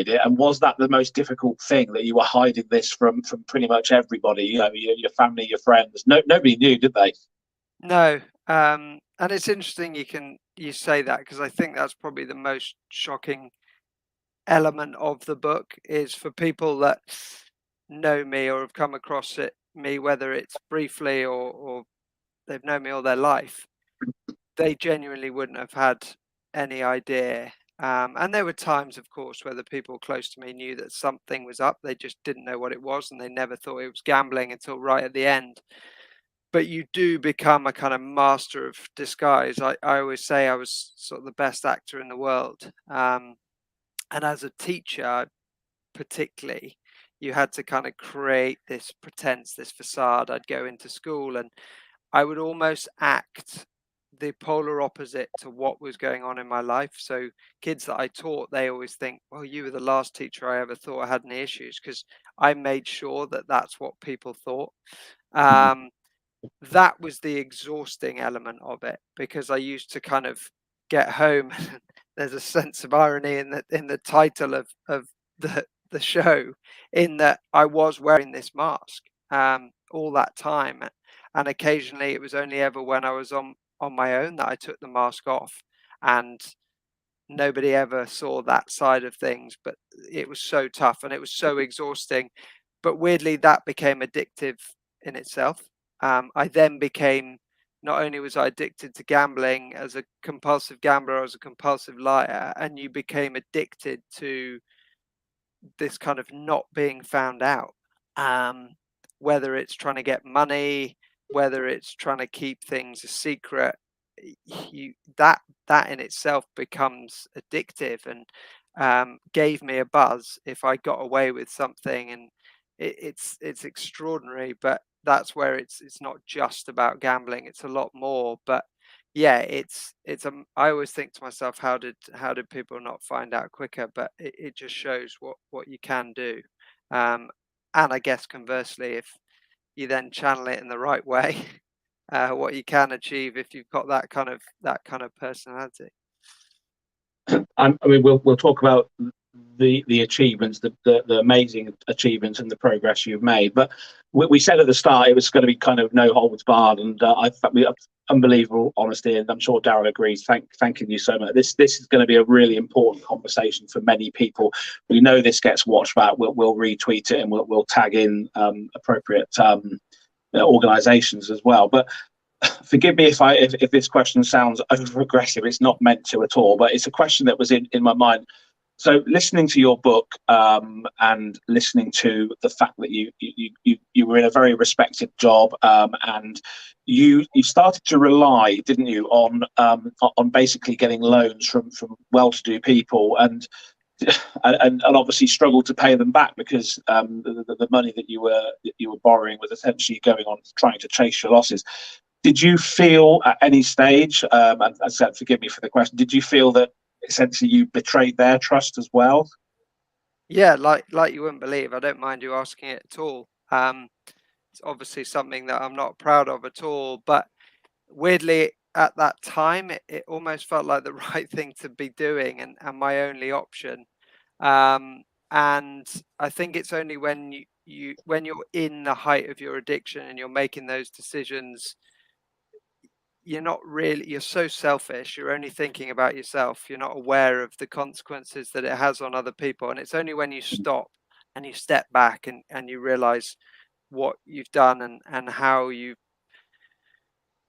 B: it, and was that the most difficult thing, that you were hiding this from pretty much everybody? Your family, your friends, nobody knew, did they?
C: No. And it's interesting you say that, because I think that's probably the most shocking element of the book, is for people that know me or have come across me, whether it's briefly or they've known me all their life, they genuinely wouldn't have had any idea. And there were times, of course, where the people close to me knew that something was up. They just didn't know what it was, and they never thought it was gambling until right at the end. But you do become a kind of master of disguise. I always say I was sort of the best actor in the world. And as a teacher, particularly, you had to kind of create this pretense, this facade. I'd go into school and I would almost act the polar opposite to what was going on in my life. So kids that I taught, they always think, well, you were the last teacher I ever thought I had any issues, because I made sure that that's what people thought. That was the exhausting element of it, because I used to kind of get home. There's a sense of irony in the title of the show, in that I was wearing this mask all that time, and occasionally it was only ever when I was on my own that I took the mask off, and nobody ever saw that side of things. But it was so tough and it was so exhausting. But weirdly, that became addictive in itself. I then became, not only was I addicted to gambling, as a compulsive gambler, I was a compulsive liar, and you became addicted to this kind of not being found out. Whether it's trying to get money, whether it's trying to keep things a secret, that in itself becomes addictive, and gave me a buzz if I got away with something. And it's extraordinary, but that's where it's not just about gambling, it's a lot more. But yeah, I always think to myself, how did people not find out quicker? But it just shows what you can do. And I guess conversely, if you then channel it in the right way, what you can achieve if you've got that kind of personality.
B: I mean, we'll talk about the achievements, the amazing achievements and the progress you've made. But we said at the start it was going to be kind of no holds barred, and I thought unbelievable honesty, and I'm sure Darren agrees. Thanking you so much. This is going to be a really important conversation for many people. We know this gets watched back. We'll retweet it and we'll tag in appropriate organisations as well. But forgive me if this question sounds over aggressive. It's not meant to at all, but it's a question that was in my mind. So listening to your book and listening to the fact that you were in a very respected job, and you started to rely, didn't you, on basically getting loans from well-to-do people, and obviously struggled to pay them back because the money that you were borrowing was essentially going on trying to chase your losses. Did you feel at any stage, and as I said, forgive me for the question, did you feel that essentially you betrayed their trust as well?
C: Yeah, like you wouldn't believe. I don't mind you asking it at all. It's obviously something that I'm not proud of at all, but weirdly at that time it almost felt like the right thing to be doing, and my only option. And I think it's only when when you're in the height of your addiction and you're making those decisions, you're so selfish, you're only thinking about yourself, you're not aware of the consequences that it has on other people. And it's only when you stop and you step back and you realize what you've done, and how you've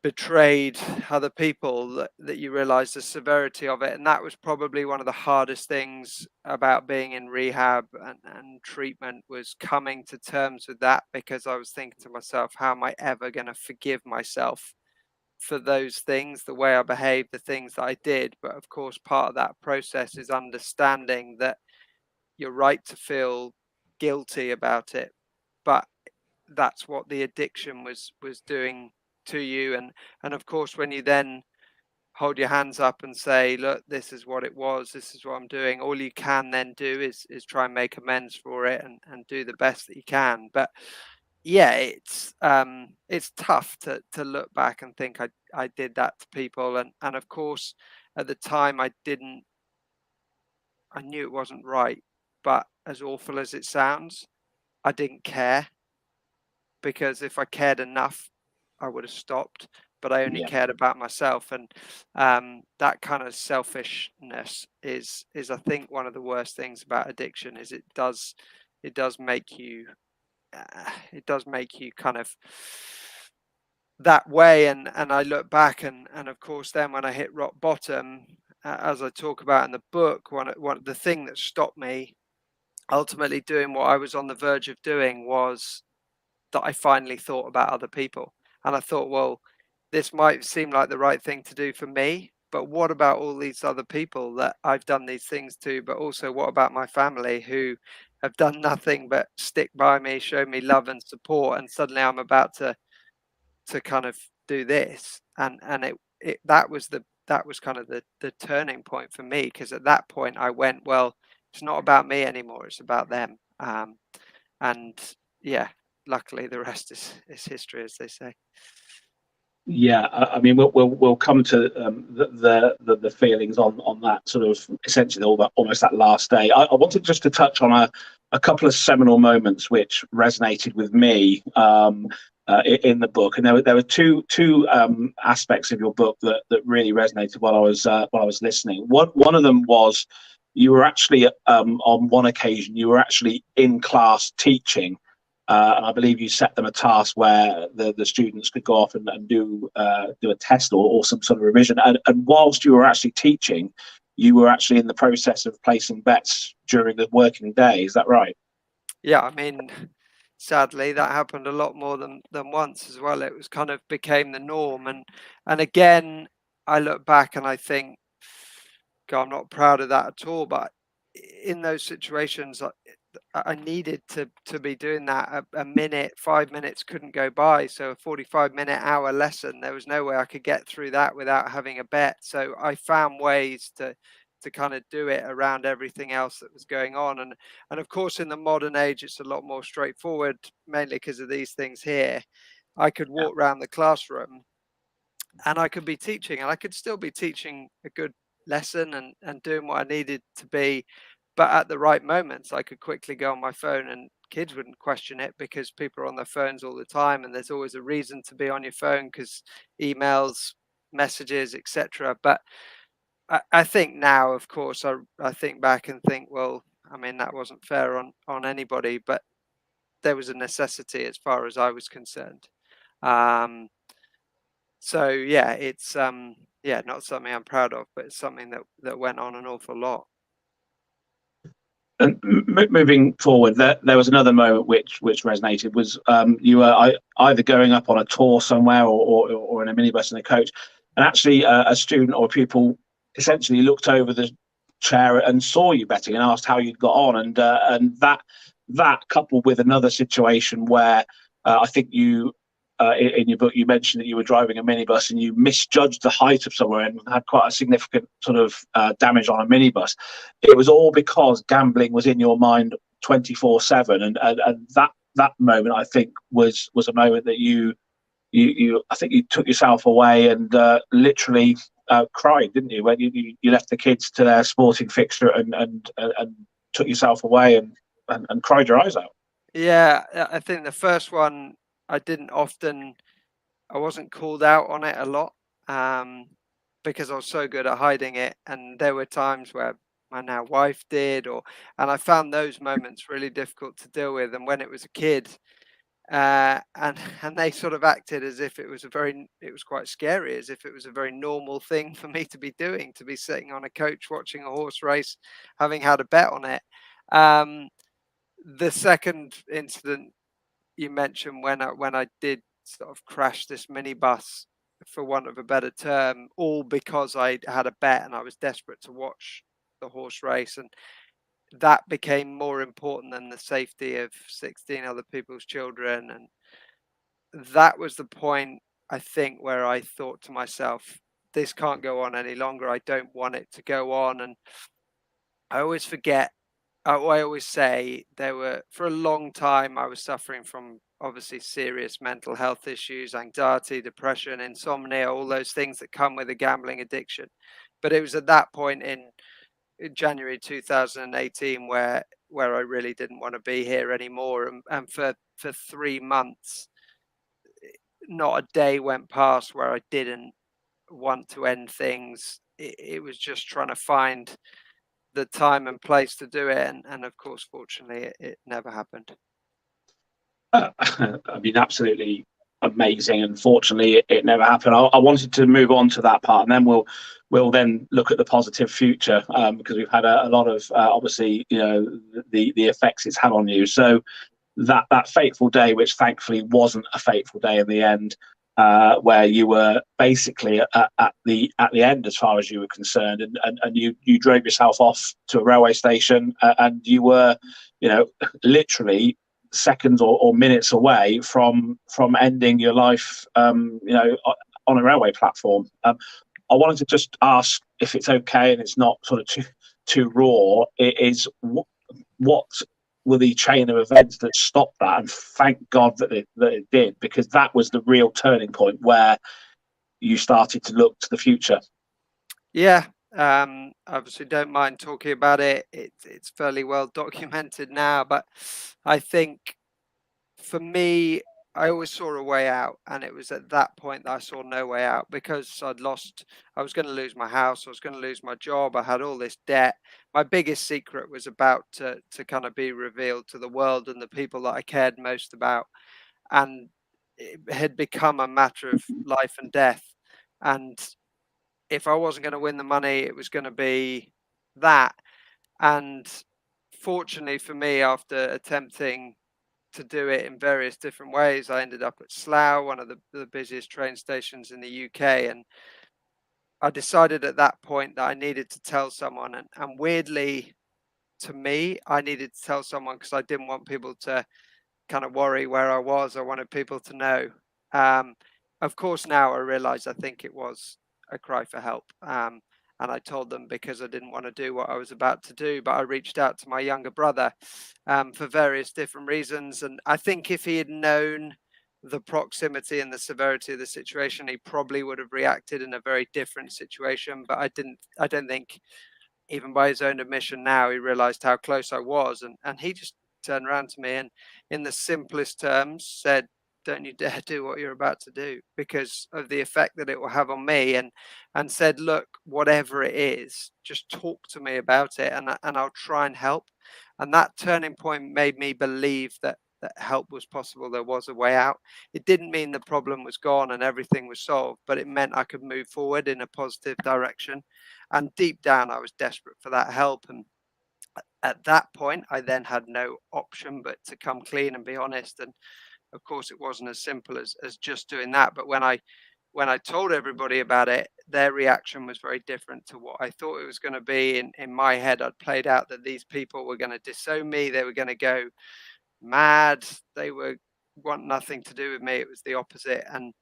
C: betrayed other people, that you realize the severity of it. And that was probably one of the hardest things about being in rehab and treatment, was coming to terms with that, because I was thinking to myself, how am I ever going to forgive myself for those things, the way I behaved, the things that I did? But of course, part of that process is understanding that you're right to feel guilty about it, but that's what the addiction was doing to you. And of course, when you then hold your hands up and say, look, this is what it was, this is what I'm doing, all you can then do is try and make amends for it, and do the best that you can. But yeah, it's tough to look back and think I did that to people. And of course, at the time I knew it wasn't right, but as awful as it sounds, I didn't care, because if I cared enough, I would have stopped. But I only
B: Yeah.
C: cared about myself, and that kind of selfishness is I think one of the worst things about addiction. Is it does make you kind of that way. And I look back, and of course then when I hit rock bottom, as I talk about in the book, one of the thing that stopped me ultimately doing what I was on the verge of doing was that I finally thought about other people. And I thought, well, this might seem like the right thing to do for me, but what about all these other people that I've done these things to? But also, what about my family, who have done nothing but stick by me, show me love and support, and suddenly I'm about to kind of do this? And that was kind of the turning point for me, because at that point I went, well, it's not about me anymore, it's about them. And yeah, luckily the rest is history, as they say.
B: Yeah, I mean, we'll come to the feelings on that sort of essentially almost that last day. I wanted just to touch on a couple of seminal moments which resonated with me in the book, and there were two aspects of your book that really resonated while I was listening. One of them was you were actually on one occasion you were actually in class teaching. And I believe you set them a task where the students could go off and do a test or some sort of revision. And whilst you were actually teaching, you were actually in the process of placing bets during the working day. Is that right?
C: Yeah, I mean, sadly, that happened a lot more than once as well. It was kind of became the norm. And again, I look back and I think, God, I'm not proud of that at all. But in those situations, I needed to be doing that. A minute, 5 minutes couldn't go by. So a 45-minute-hour lesson, there was no way I could get through that without having a bet. So I found ways to kind of do it around everything else that was going on. And of course, in the modern age, it's a lot more straightforward, mainly because of these things here. I could walk around the classroom and I could be teaching, and I could still be teaching a good lesson and doing what I needed to be. But at the right moments, I could quickly go on my phone and kids wouldn't question it because people are on their phones all the time. And there's always a reason to be on your phone because emails, messages, etc. But I think now, of course, I think back and think, well, I mean, that wasn't fair on anybody, but there was a necessity as far as I was concerned. Um, so yeah, it's yeah, not something I'm proud of, but it's something that went on an awful lot.
B: And moving forward, there was another moment which resonated. Was you were either going up on a tour somewhere or in a minibus in a coach, and actually a student or a pupil essentially looked over the chair and saw you betting and asked how you'd got on, and that coupled with another situation where I think you. In your book, you mentioned that you were driving a minibus and you misjudged the height of somewhere and had quite a significant sort of damage on a minibus. It was all because gambling was in your mind 24/7, and that moment I think was a moment that you I think you took yourself away and literally cried, didn't you, when you left the kids to their sporting fixture and took yourself away and cried your eyes out.
C: Yeah, I think the first one I wasn't called out on it a lot, um, because I was so good at hiding it. And there were times where my now wife did, and I found those moments really difficult to deal with. And when it was a kid, and and they sort of acted as if it was quite scary, as if it was a very normal thing for me to be doing, to be sitting on a coach watching a horse race, having had a bet on it. Um, the second incident you mentioned, when I did sort of crash this minibus, for want of a better term, all because I had a bet and I was desperate to watch the horse race, and that became more important than the safety of 16 other people's children. And that was the point, I think, where I thought to myself, this can't go on any longer. I don't want it to go on. And I always forget. I always say, for a long time, I was suffering from obviously serious mental health issues, anxiety, depression, insomnia, all those things that come with a gambling addiction. But it was at that point in January 2018 where I really didn't want to be here anymore. And for 3 months, not a day went past where I didn't want to end things. It was just trying to find the time and place to do it, and of course, fortunately, it never happened.
B: I mean, absolutely amazing. And fortunately, it never happened. I wanted to move on to that part, and then we'll then look at the positive future, because we've had a lot of obviously, the effects it's had on you. So that fateful day, which thankfully wasn't a fateful day in the end, where you were basically at the end as far as you were concerned, and you drove yourself off to a railway station, and you were, literally seconds or minutes away from ending your life, on a railway platform. I wanted to just ask, if it's okay and it's not sort of too raw, what were the chain of events that stopped that? And thank God that it did, because that was the real turning point where you started to look to the future.
C: Yeah, obviously don't mind talking about it. It's fairly well documented now, but I think for me, I always saw a way out, and it was at that point that I saw no way out, because I was going to lose my house, I was going to lose my job, I had all this debt. My biggest secret was about to kind of be revealed to the world and the people that I cared most about, and it had become a matter of life and death. And if I wasn't going to win the money, it was going to be that. And fortunately for me, after attempting to do it in various different ways, I ended up at Slough, one of the busiest train stations in the UK. And I decided at that point that I needed to tell someone, and weirdly, to me, I needed to tell someone because I didn't want people to kind of worry where I was. I wanted people to know. Um, of course, now I realize I think it was a cry for help. And I told them because I didn't want to do what I was about to do, but I reached out to my younger brother for various different reasons. And I think if he had known the proximity and the severity of the situation, he probably would have reacted in a very different situation. But I don't think, even by his own admission now, he realized how close I was. And he just turned around to me and, in the simplest terms, said, "Don't you dare do what you're about to do because of the effect that it will have on me." And said, "Look, whatever it is, just talk to me about it and I'll try and help." And that turning point made me believe that help was possible. There was a way out. It didn't mean the problem was gone and everything was solved, but it meant I could move forward in a positive direction. And deep down, I was desperate for that help. And at that point, I then had no option but to come clean and be honest. And of course, it wasn't as simple as just doing that. But when I told everybody about it, their reaction was very different to what I thought it was going to be. In my head, I'd played out that these people were going to disown me. They were going to go mad. They were want nothing to do with me. It was the opposite. And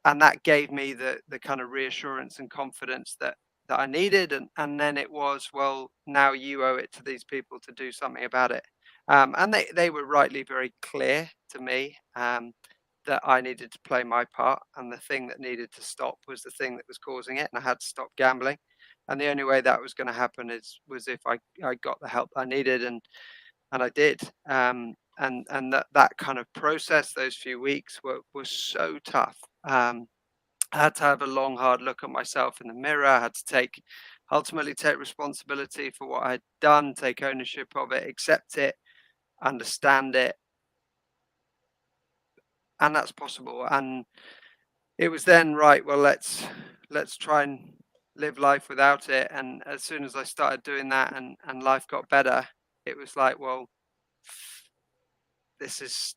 C: that gave me the kind of reassurance and confidence that I needed. And then it was, well, now you owe it to these people to do something about it. And they were rightly very clear to me that I needed to play my part, and the thing that needed to stop was the thing that was causing it, and I had to stop gambling. And the only way that was going to happen was if I got the help I needed, and I did. And that kind of process, those few weeks were so tough. I had to have a long, hard look at myself in the mirror. I had to ultimately take responsibility for what I had done, take ownership of it, accept it, understand it, and that's possible. And it was then, right, well, let's try and live life without it. And as soon as I started doing that, and life got better, it was like, well, this is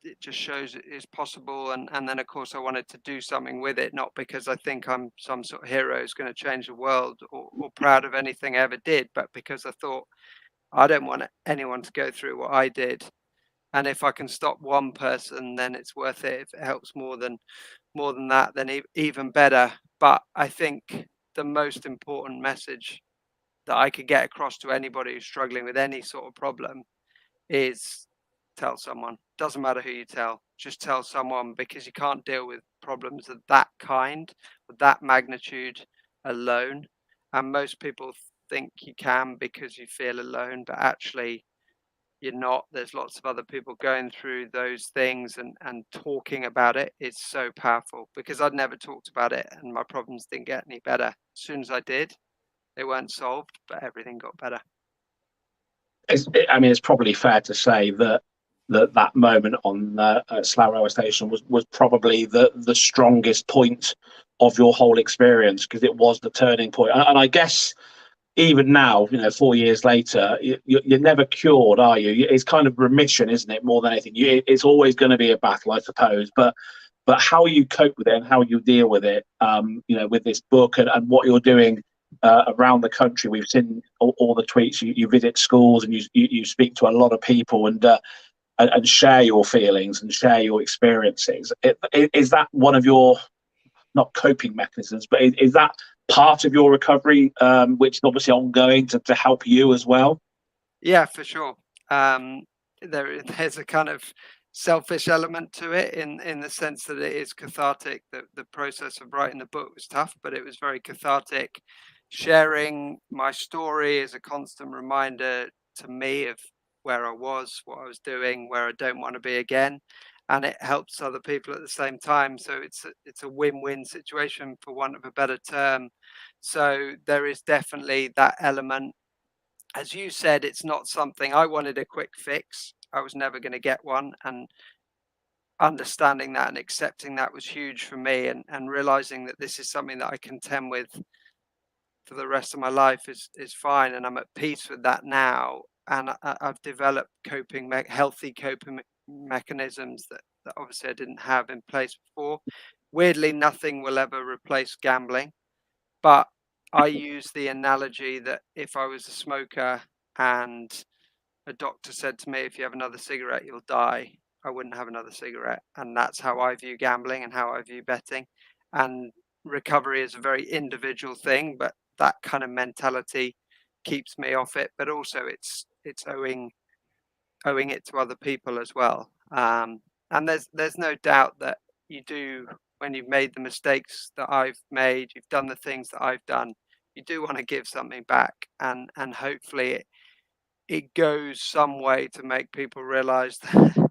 C: it just shows it is possible. And then of course I wanted to do something with it, not because I think I'm some sort of hero who's going to change the world, or proud of anything I ever did, but because I thought I don't want anyone to go through what I did. And if I can stop one person, then it's worth it. If it helps more than that, then even better. But I think the most important message that I could get across to anybody who's struggling with any sort of problem is tell someone. Doesn't matter who you tell, just tell someone, because you can't deal with problems of that kind, with that magnitude, alone. And most people think you can because you feel alone, but actually you're not. There's lots of other people going through those things, and talking about it is so powerful, because I'd never talked about it and my problems didn't get any better. As soon as I did, they weren't solved, but everything got better.
B: I mean, it's probably fair to say that moment on Slough Railway Station was probably the strongest point of your whole experience, because it was the turning point. And I guess even now, 4 years later, you're never cured, are you? It's kind of remission, isn't it? More than anything, it's always going to be a battle, I suppose. But how you cope with it and how you deal with it, with this book and what you're doing around the country. We've seen all the tweets. You visit schools and you speak to a lot of people and share your feelings and share your experiences. Is that one of your, not coping mechanisms, but is that part of your recovery, which is obviously ongoing to help you as well?
C: Yeah, for sure. There's a kind of selfish element to it, in the sense that it is cathartic. The process of writing the book was tough, but it was very cathartic. Sharing my story is a constant reminder to me of where I was, what I was doing, where I don't want to be again, and it helps other people at the same time. So it's a win-win situation, for want of a better term. So there is definitely that element. As you said, it's not something I wanted a quick fix. I was never going to get one, and understanding that and accepting that was huge for me, and realizing that this is something that I contend with for the rest of my life is fine, and I'm at peace with that now. And I've developed healthy coping mechanisms that obviously I didn't have in place before. Weirdly, nothing will ever replace gambling, But I use the analogy that if I was a smoker and a doctor said to me, if you have another cigarette, you'll die, I wouldn't have another cigarette. And that's how I view gambling and how I view betting. And recovery is a very individual thing, but that kind of mentality keeps me off it. But also it's owing it to other people as well. And there's no doubt that you do, when you've made the mistakes that I've made, you've done the things that I've done, you do want to give something back, and hopefully it goes some way to make people realize that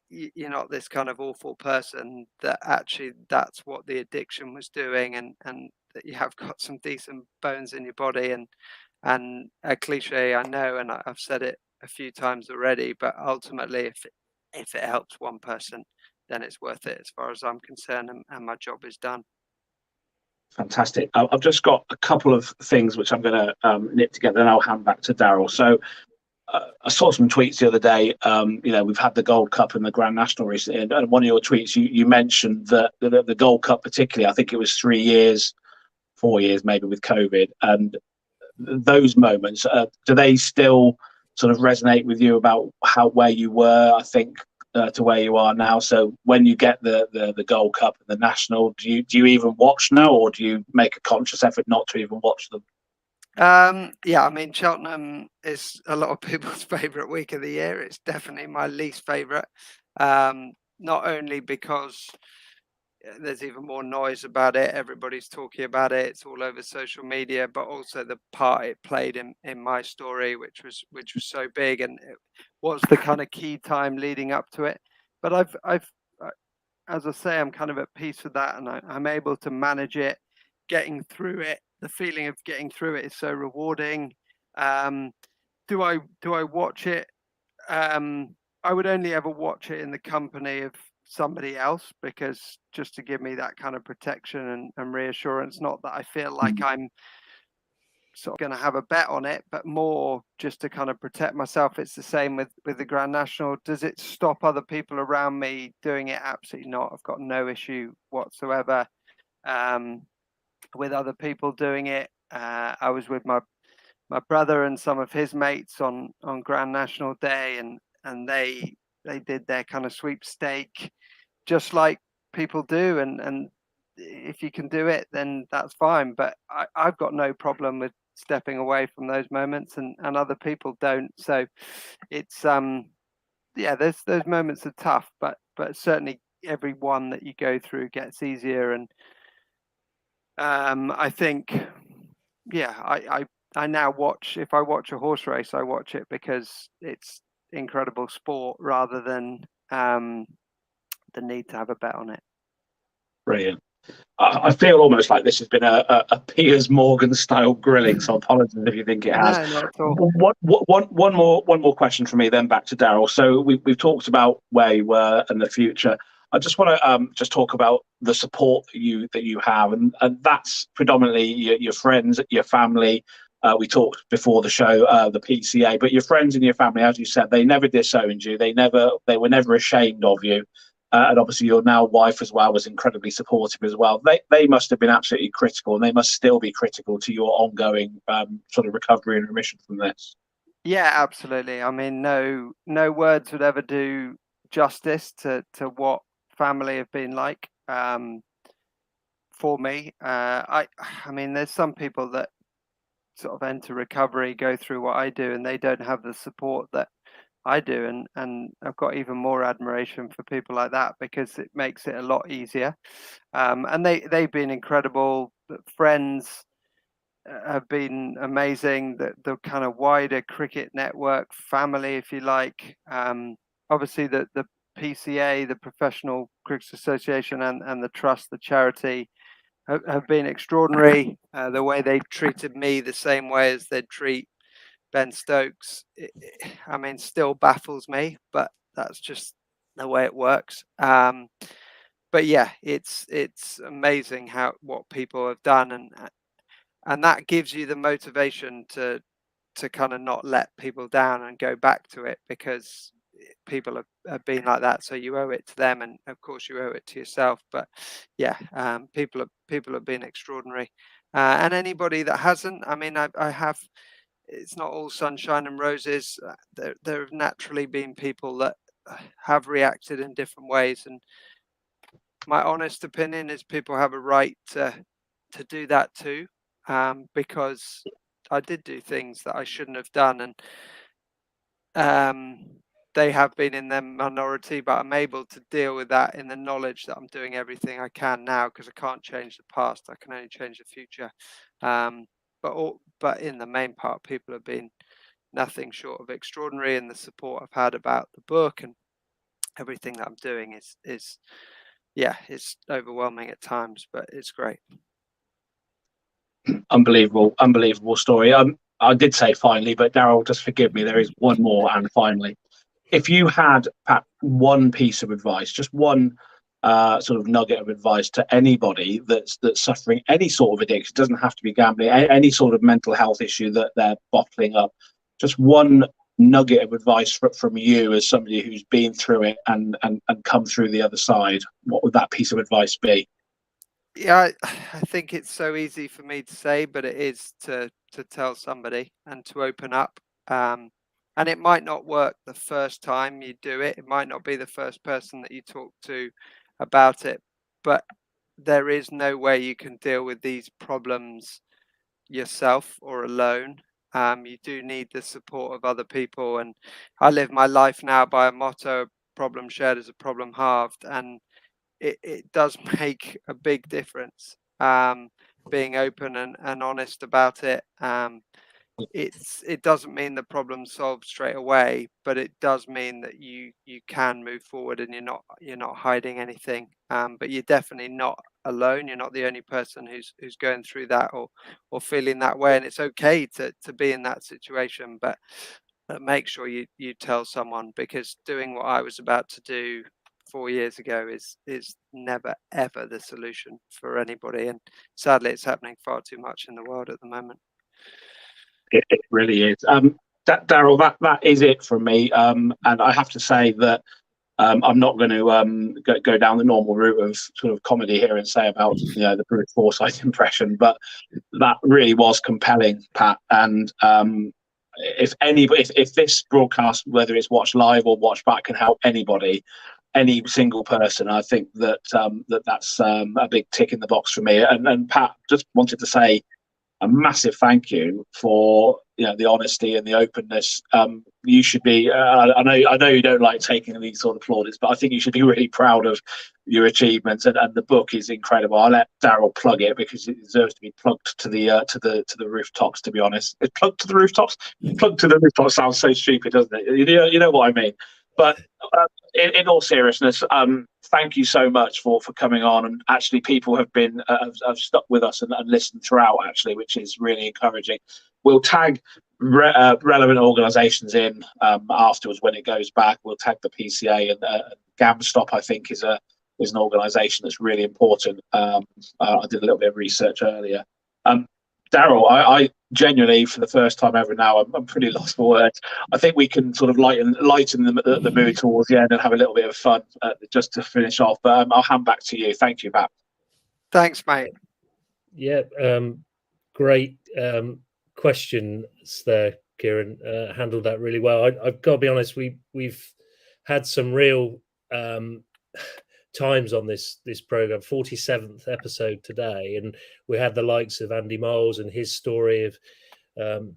C: you're not this kind of awful person, that actually that's what the addiction was doing, and that you have got some decent bones in your body. And a cliche, I know, and I've said it a few times already, but ultimately if it helps one person, then it's worth it as far as I'm concerned, and my job is done.
B: Fantastic. I've just got a couple of things which I'm going to nip together, and I'll hand back to Daryl. So I saw some tweets the other day. We've had the Gold Cup and the Grand National recently, and one of your tweets, you mentioned that the Gold Cup particularly, I think it was 3 years, 4 years maybe with COVID, and those moments, do they still sort of resonate with you about where you were, I think, to where you are now? So when you get the Gold Cup and the National, do you even watch now, or do you make a conscious effort not to even watch them?
C: Yeah, I mean, Cheltenham is a lot of people's favourite week of the year. It's definitely my least favourite, not only because there's even more noise about it, everybody's talking about it, it's all over social media, but also the part it played in my story, which was so big, and it was the kind of key time leading up to it. But I've as I say, I'm kind of at peace with that, and I'm able to manage it, getting through it. The feeling of getting through it is so rewarding. Do I watch it? I would only ever watch it in the company of somebody else, because just to give me that kind of protection and reassurance. Not that I feel like I'm sort of going to have a bet on it, but more just to kind of protect myself. It's the same with the Grand National. Does it stop other people around me doing it? Absolutely not. I've got no issue whatsoever with other people doing it. I was with my brother and some of his mates on Grand National Day, and they did their kind of sweepstake, just like people do, and if you can do it, then that's fine. But I've got no problem with stepping away from those moments, and other people don't. So it's those moments are tough, but certainly every one that you go through gets easier. And I think, I now watch, if I watch a horse race, I watch it because it's incredible sport, rather than the need to have a bet on it.
B: Brilliant. I feel almost like this has been a Piers Morgan style grilling, so apologies if you think it has.
C: No, not at all.
B: One more question from me, then back to Daryl. So we've talked about where you were and the future. I just want to just talk about the support that you have, and that's predominantly your friends, your family. We talked before the show, the PCA, but your friends and your family, as you said, they never disowned you. They were never ashamed of you. And obviously your now wife as well was incredibly supportive as well. They must have been absolutely critical, and they must still be critical to your ongoing sort of recovery and remission from this.
C: Yeah, absolutely. I mean, no words would ever do justice to what family have been like for me. I mean, there's some people that sort of enter recovery, go through what I do, and they don't have the support that I do, and I've got even more admiration for people like that, because it makes it a lot easier. And they've been incredible. Friends have been amazing. The kind of wider cricket network, family, if you like. Obviously, the PCA, the Professional Cricket Association, and the trust, the charity, have been extraordinary. The way they've treated me, the same way as they'd treat Ben Stokes, I mean, still baffles me, but that's just the way it works. But yeah, it's amazing what people have done, and that gives you the motivation to kind of not let people down and go back to it, because people have been like that, so you owe it to them, and of course you owe it to yourself. But yeah, people have been extraordinary, and anybody that hasn't, I mean, I have. It's not all sunshine and roses. There have naturally been people that have reacted in different ways, and my honest opinion is people have a right to do that too, because I did do things that I shouldn't have done, and they have been in their minority, but I'm able to deal with that in the knowledge that I'm doing everything I can now, because I can't change the past. I can only change the future. But in the main part, people have been nothing short of extraordinary, and the support I've had about the book and everything that I'm doing is yeah, it's overwhelming at times, but it's great.
B: Unbelievable story. I did say finally, but Daryl, just forgive me. There is one more, and finally, if you had, Pat, one piece of advice, just one sort of nugget of advice to anybody that's suffering any sort of addiction, it doesn't have to be gambling, any sort of mental health issue that they're bottling up, just one nugget of advice from you as somebody who's been through it and come through the other side, what would that piece of advice be?
C: Yeah, I think it's so easy for me to say, but it is to tell somebody and to open up. And it might not work the first time you do it. It might not be the first person that you talk to about it, but there is no way you can deal with these problems yourself or alone. You do need the support of other people. And I live my life now by a motto: problem shared is a problem halved. And it does make a big difference, being open and honest about it. It doesn't mean the problem's solved straight away, but it does mean that you can move forward, and you're not hiding anything. But you're definitely not alone. You're not the only person who's going through that or feeling that way, and it's okay to be in that situation. But make sure you tell someone, because doing what I was about to do 4 years ago is never ever the solution for anybody, and sadly it's happening far too much in the world at the moment.
B: It really is. Daryl, that is it from me. And I have to say that I'm not going to go down the normal route of sort of comedy here and say about the brute foresight impression, but that really was compelling, Pat. And if this broadcast, whether it's watched live or watched back, can help anybody, any single person, I think that's a big tick in the box for me. And Pat, just wanted to say a massive thank you for the honesty and the openness. You should be. I know you don't like taking these sort of plaudits, but I think you should be really proud of your achievements. And the book is incredible. I'll let Daryl plug it because it deserves to be plugged to the rooftops. To be honest, it's plugged to the rooftops. Plugged to the rooftops sounds so stupid, doesn't it? You know what I mean. But in all seriousness, thank you so much for coming on. And actually, people have been have stuck with us and listened throughout, actually, which is really encouraging. We'll tag relevant organisations in afterwards when it goes back. We'll tag the PCA and GamStop. I think is an organisation that's really important. I did a little bit of research earlier. Daryl, I genuinely, for the first time ever now, I'm pretty lost for words. I think we can sort of lighten the mood towards the end and have a little bit of fun just to finish off. But I'll hand back to you. Thank you, Pat.
C: Thanks, mate.
A: Yeah, great questions there, Kieran. Handled that really well. I've got to be honest, we've had some real times on this program. 47th episode today, and we had the likes of Andy Miles and his story of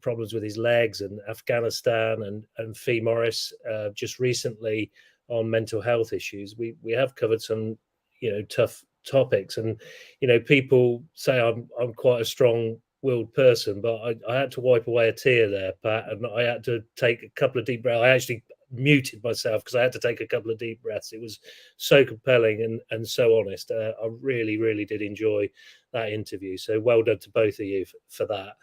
A: problems with his legs, and Afghanistan, and Fee Morris just recently on mental health issues. We have covered some tough topics, and people say I'm quite a strong-willed person, but I had to wipe away a tear there, Pat, and I had to take a couple of deep breaths. I actually muted myself because I had to take a couple of deep breaths. It was so compelling and so honest. I really did enjoy that interview. So well done to both of you for that.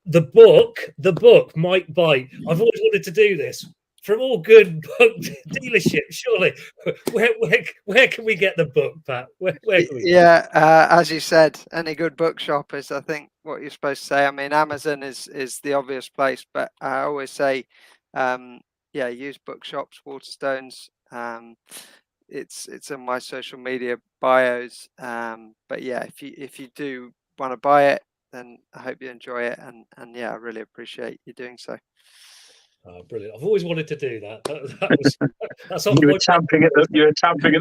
A: The book Mike Bite. I've always wanted to do this. From all good book dealerships, surely. Where can we get the book, Pat? Where can we?
C: Yeah, as you said, any good bookshop is, I think, what you're supposed to say. I mean, Amazon is the obvious place, but I always say yeah, used bookshops, Waterstones. It's in my social media bios. But yeah, if you do want to buy it, then I hope you enjoy it, and yeah, I really appreciate you doing so.
A: Oh, brilliant! I've always wanted to do that. That was that's
B: You
A: off
B: were
A: my
B: champing at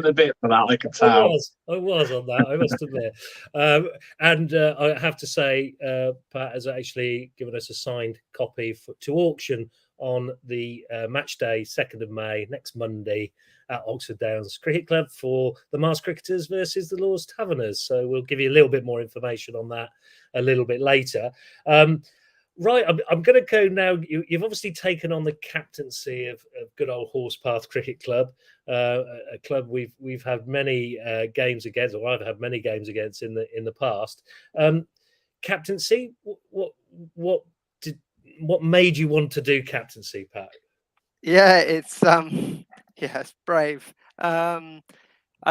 B: the bit for that. I could tell.
A: I was on that. I must admit, and I have to say, Pat has actually given us a signed copy to auction on the match day, 2nd of May, next Monday at Oxford Downs Cricket Club for the Mars Cricketers versus the Lords Taverners. So we'll give you a little bit more information on that a little bit later. Right, I'm going to go now. You've obviously taken on the captaincy of good old Horsepath Cricket Club, a club we've had many games against, or I've had many games against in the past. Captaincy, what did what made you want to do captaincy, Pat?
C: Yeah, it's yeah, it's brave. I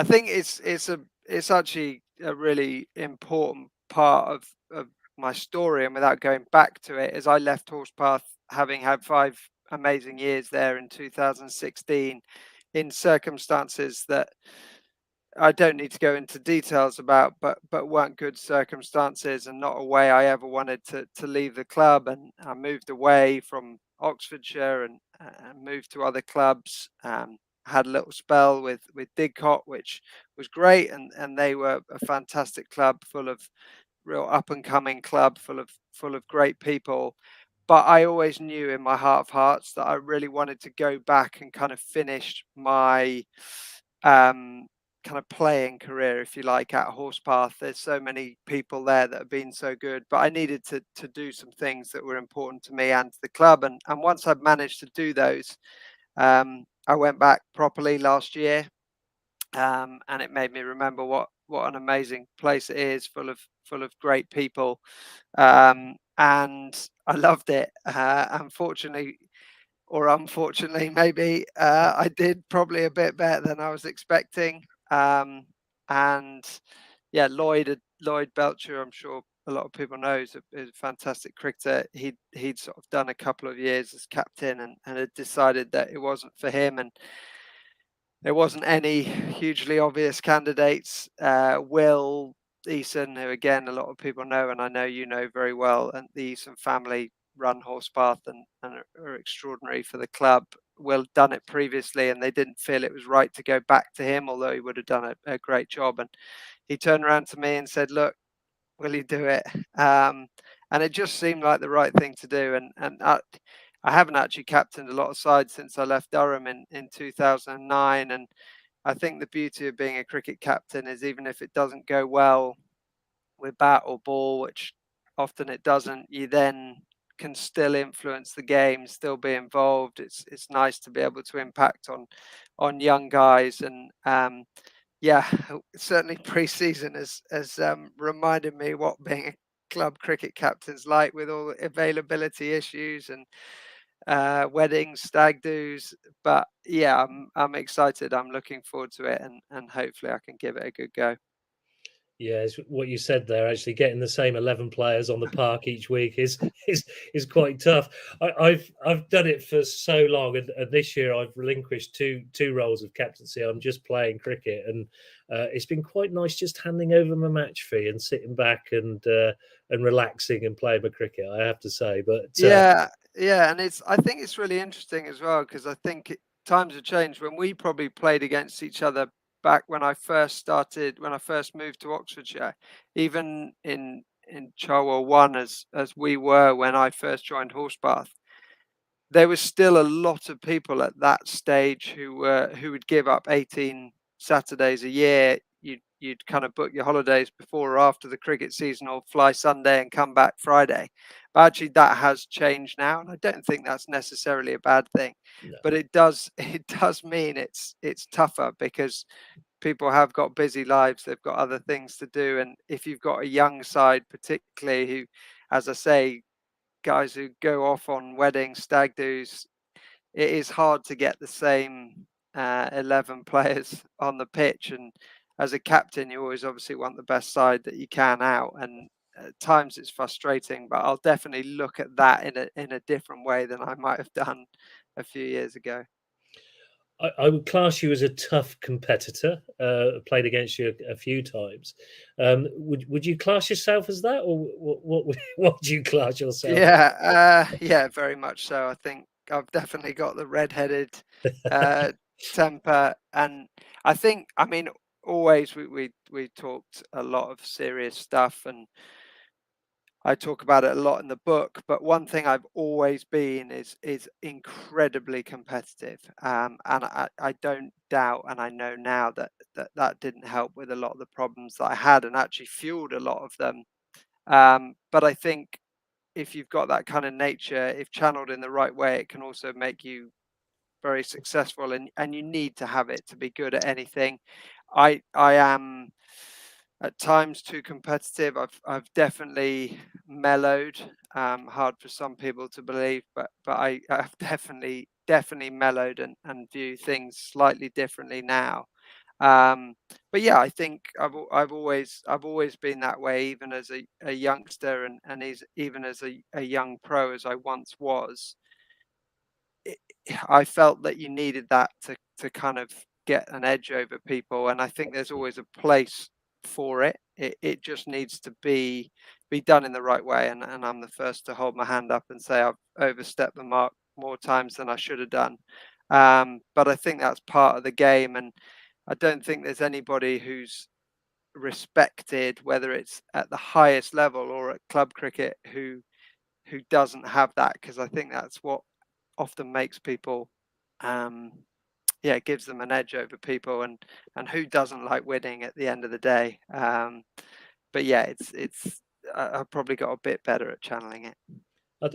C: think it's actually a really important part of my story, and without going back to it, as I left Horsepath having had 5 amazing years there in 2016 in circumstances that I don't need to go into details about, but weren't good circumstances and not a way I ever wanted to leave the club. And I moved away from Oxfordshire and moved to other clubs. Had a little spell with Didcot, which was great, and they were a fantastic club, full of real up and coming club, full of great people. But I always knew in my heart of hearts that I really wanted to go back and kind of finish my um, kind of playing career, if you like, at Horsepath. There's so many people there that have been so good, but I needed to do some things that were important to me and to the club. And once I'd managed to do those, I went back properly last year, and it made me remember what an amazing place it is, full of great people, and I loved it. Unfortunately, or unfortunately, maybe I did probably a bit better than I was expecting. And yeah, Lloyd Belcher, I'm sure a lot of people know, is a fantastic cricketer. He'd sort of done a couple of years as captain and had decided that it wasn't for him, and there wasn't any hugely obvious candidates. Will Eason, who again a lot of people know, and I know you know very well, and the Eason family run Horsepath and are extraordinary for the club. Will done it previously, and they didn't feel it was right to go back to him, although he would have done a great job. And he turned around to me and said, "Look, will you do it?" And it just seemed like the right thing to do. And I haven't actually captained a lot of sides since I left Durham in 2009. And I think the beauty of being a cricket captain is even if it doesn't go well with bat or ball, which often it doesn't, you then can still influence the game, still be involved. It's nice to be able to impact on young guys. And yeah, certainly pre-season has reminded me what being a club cricket captain's like, with all the availability issues and weddings, stag do's. But yeah, I'm excited. I'm looking forward to it, and hopefully I can give it a good go.
A: Yeah, it's what you said there. Actually, getting the same 11 players on the park each week is quite tough. I've done it for so long, and this year I've relinquished two roles of captaincy. I'm just playing cricket, and it's been quite nice just handing over my match fee and sitting back and relaxing and playing my cricket. I have to say, but
C: Yeah, yeah, and I think it's really interesting as well, because I think times have changed. When we probably played against each other back when I first moved to Oxfordshire, even in Charwell One, as we were when I first joined Horsepath, there was still a lot of people at that stage who would give up 18 Saturdays a year. You'd kind of book your holidays before or after the cricket season, or fly Sunday and come back Friday. But actually, that has changed now, and I don't think that's necessarily a bad thing.
A: no.
C: But it does mean it's tougher, because people have got busy lives, they've got other things to do, and if you've got a young side, particularly, who, as I say, guys who go off on weddings, stag do's, it is hard to get the same 11 players on the pitch. And as a captain, you always obviously want the best side that you can out. And at times it's frustrating, but I'll definitely look at that in a different way than I might have done a few years ago.
A: I would class you as a tough competitor. Played against you a few times. Would you class yourself as that, or what would you class yourself?
C: Yeah, very much so. I think I've definitely got the red-headed temper, and I mean, always we talked a lot of serious stuff, and I talk about it a lot in the book, but one thing I've always been is incredibly competitive, and I don't doubt, and I know now that didn't help with a lot of the problems that I had, and actually fueled a lot of them. But I think if you've got that kind of nature, if channeled in the right way, it can also make you very successful, and you need to have it to be good at anything. I am at times too competitive. I've definitely mellowed. Hard for some people to believe, but I've definitely mellowed and view things slightly differently now. But yeah, I think I've always been that way, even as a youngster, and even as a young pro as I once was. it, I felt that you needed that to kind of get an edge over people, and I think there's always a place for it. It just needs to be done in the right way, and I'm the first to hold my hand up and say I've overstepped the mark more times than I should have done. But I think that's part of the game, and I don't think there's anybody who's respected, whether it's at the highest level or at club cricket, who doesn't have that, because I think that's what often makes people, um, yeah, it gives them an edge over people, and who doesn't like winning at the end of the day. But yeah, I've probably got a bit better at channeling it.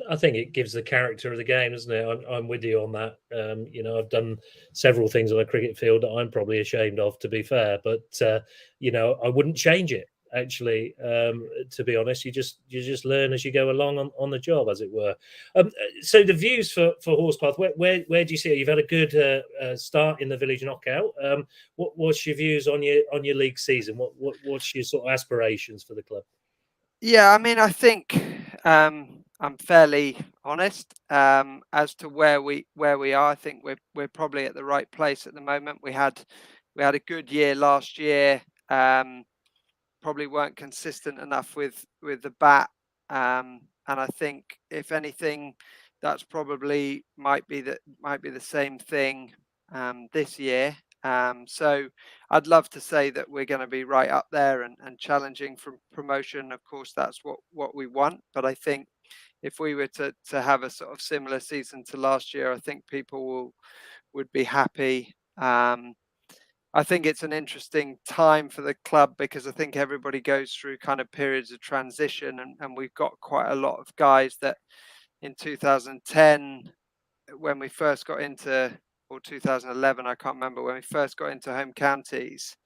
A: I think it gives the character of the game, doesn't it? I'm with you on that. I've done several things on a cricket field that I'm probably ashamed of, to be fair, but I wouldn't change it. Actually, to be honest, you just learn as you go along on the job, as it were. So the views for Horsepath, where do you see it? You've had a good start in the village knockout. What's your views on your league season? What's your sort of aspirations for the club?
C: Yeah, I mean, I think I'm fairly honest as to where we are. I think we're probably at the right place at the moment. We had a good year last year. Probably weren't consistent enough with the bat, and I think if anything, that's probably might be the same thing this year. So I'd love to say that we're going to be right up there and challenging for promotion. Of course, that's what we want. But I think if we were to have a sort of similar season to last year, I think people would be happy. I think it's an interesting time for the club, because I think everybody goes through kind of periods of transition, and we've got quite a lot of guys that in 2010, when we first got into, or 2011, I can't remember, when we first got into home counties,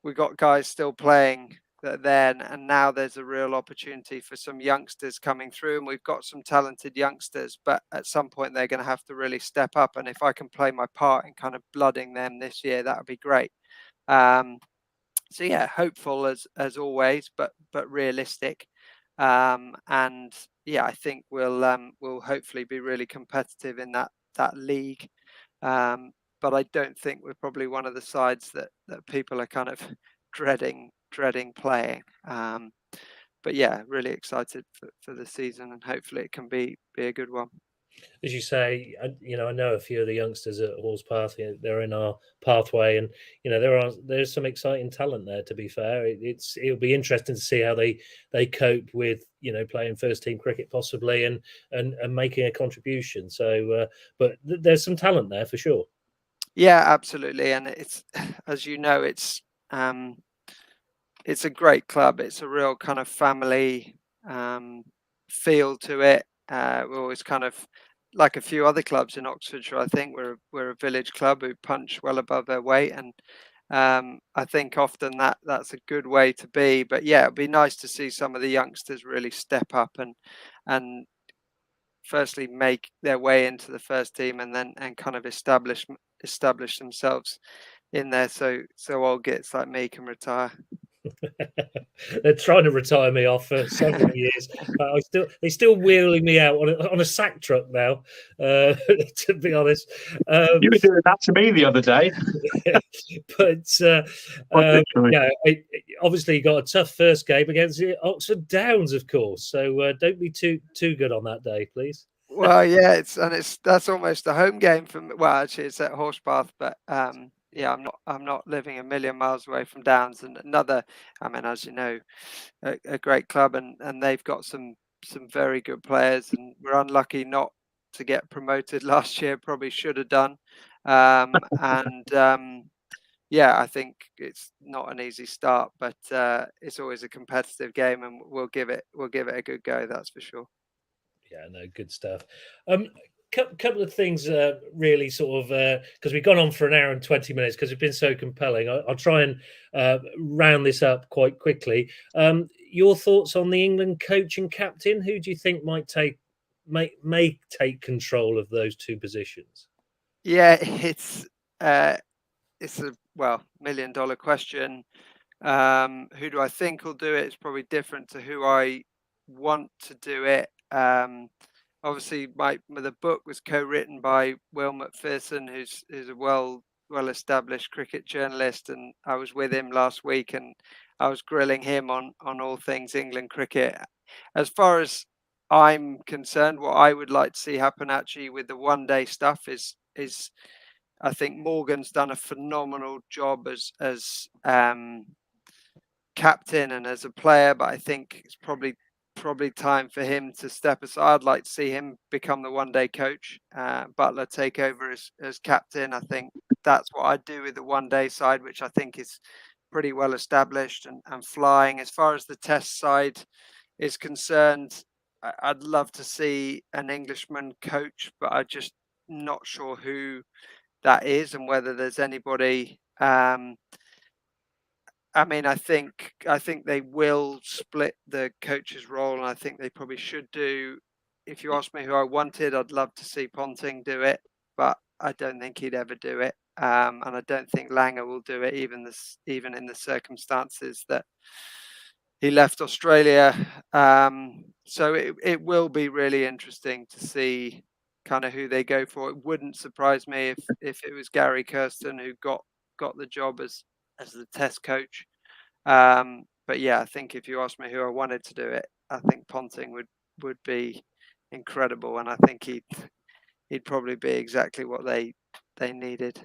C: we got guys still playing then, and now there's a real opportunity for some youngsters coming through, and we've got some talented youngsters, but at some point they're going to have to really step up, and if I can play my part in kind of blooding them this year, that would be great. So yeah, hopeful as always, but realistic, and yeah, I think we'll hopefully be really competitive in that league. But I don't think we're probably one of the sides that people are kind of dreading playing. But yeah, really excited for the season, and hopefully it can be a good one.
A: As you say, I know a few of the youngsters at Horsepath. They're in our pathway, and there's some exciting talent there. To be fair, it'll be interesting to see how they cope with playing first team cricket possibly, and making a contribution. So, but there's some talent there for sure.
C: Yeah, absolutely, and it's as you know, it's a great club. It's a real kind of family feel to it. We're always kind of like a few other clubs in Oxfordshire. I think we're a village club who punch well above their weight, and I think often that's a good way to be. But yeah, it'd be nice to see some of the youngsters really step up and firstly make their way into the first team, and then kind of establish themselves in there, so old gits like me can retire.
A: They're trying to retire me off for several years. They're still wheeling me out on a sack truck now. To be honest,
B: You were doing that to me the other day.
A: but yeah, obviously you got a tough first game against the Oxford Downs, of course. So don't be too good on that day, please.
C: Well, yeah, that's almost a home game for me. Well, actually, it's at Horsebath, but yeah, I'm not living a million miles away from Downs, and another. I mean, as you know, a great club, and they've got some very good players, and we're unlucky not to get promoted last year. Probably should have done, yeah, I think it's not an easy start, but it's always a competitive game, and we'll give it a good go. That's for sure.
A: Yeah, no, good stuff. Couple of things, really, sort of, because we've gone on for an hour and 20 minutes because it's been so compelling. I'll try and round this up quite quickly. Your thoughts on the England coach and captain? Who do you think may take control of those two positions?
C: Yeah, it's a $1 million question. Who do I think will do it? It's probably different to who I want to do it. Obviously, the book was co-written by Will Macpherson, who's a well-established cricket journalist, and I was with him last week, and I was grilling him on all things England cricket. As far as I'm concerned, what I would like to see happen actually with the one-day stuff is I think Morgan's done a phenomenal job as captain and as a player, but I think it's probably time for him to step aside. I'd like to see him become the one-day coach, Butler take over as captain. I think that's what I'd do with the one-day side, which I think is pretty well established and flying. As far as the test side is concerned, I'd love to see an Englishman coach, but I'm just not sure who that is and whether there's anybody. I mean, I think they will split the coach's role, and I think they probably should do. If you ask me who I wanted, I'd love to see Ponting do it, but I don't think he'd ever do it, and I don't think Langer will do it, even in the circumstances that he left Australia. So it will be really interesting to see kind of who they go for. It wouldn't surprise me if it was Gary Kirsten who got the job as the test coach. But yeah, I think if you ask me who I wanted to do it, I think Ponting would be incredible, and I think he'd probably be exactly what they needed.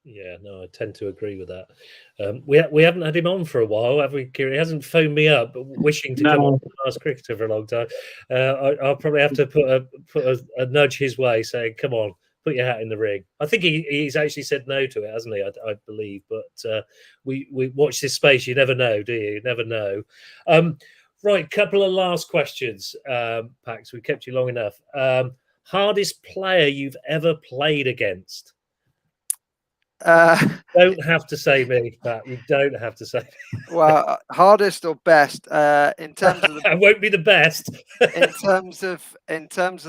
A: Yeah, no, I tend to agree with that. We haven't had him on for a while, have we, Kieran? He hasn't phoned me up, wishing to come on to Ask Cricketer for a long time. I'll probably have to put a nudge his way, saying, "Come on, put your hat in the ring." I think he's actually said no to it, hasn't he? I believe, but we watch this space. You never know, do you? You never know. Right, couple of last questions, Pax. We kept you long enough. Hardest player you've ever played against? Don't have to say me, Pat. You don't have to say me.
C: Well, hardest or best in terms of
A: I won't be the best.
C: in terms of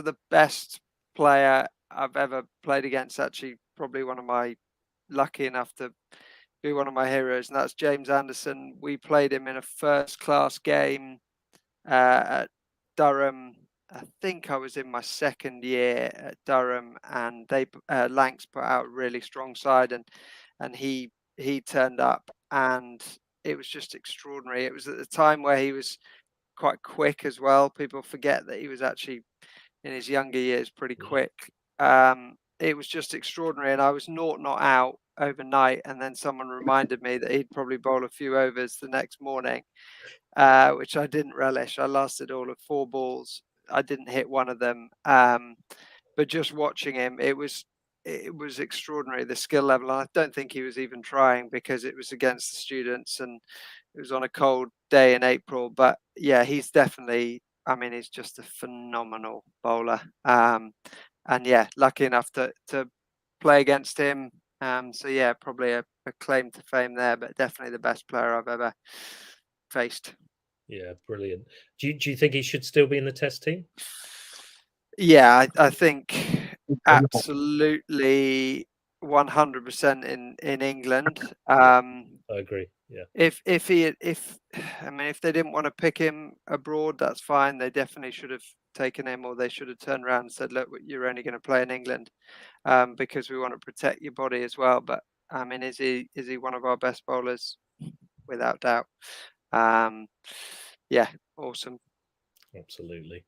C: the best player I've ever played against, actually, probably lucky enough to be one of my heroes, and that's James Anderson. We played him in a first-class game at Durham. I think I was in my second year at Durham, and Lanks put out a really strong side, and he turned up, and it was just extraordinary. It was at the time where he was quite quick as well. People forget that he was actually in his younger years pretty quick. It was just extraordinary, and I was not out overnight, and then someone reminded me that he'd probably bowl a few overs the next morning, which I didn't relish. I lasted all of 4 balls. I didn't hit one of them, but just watching him, it was extraordinary, the skill level. And I don't think he was even trying, because it was against the students and it was on a cold day in April. But yeah, he's definitely, I mean, he's just a phenomenal bowler. And yeah, lucky enough to play against him. So yeah, probably a claim to fame there, but definitely the best player I've ever faced.
A: Yeah, brilliant. Do you think he should still be in the test team?
C: Yeah, I think absolutely 100% in England.
A: I agree.
C: If I mean, if they didn't want to pick him abroad, that's fine. They definitely should have taken him, or they should have turned around and said, look, you're only going to play in England because we want to protect your body as well. But I mean, is he one of our best bowlers? Without doubt. Yeah, awesome.
A: Absolutely.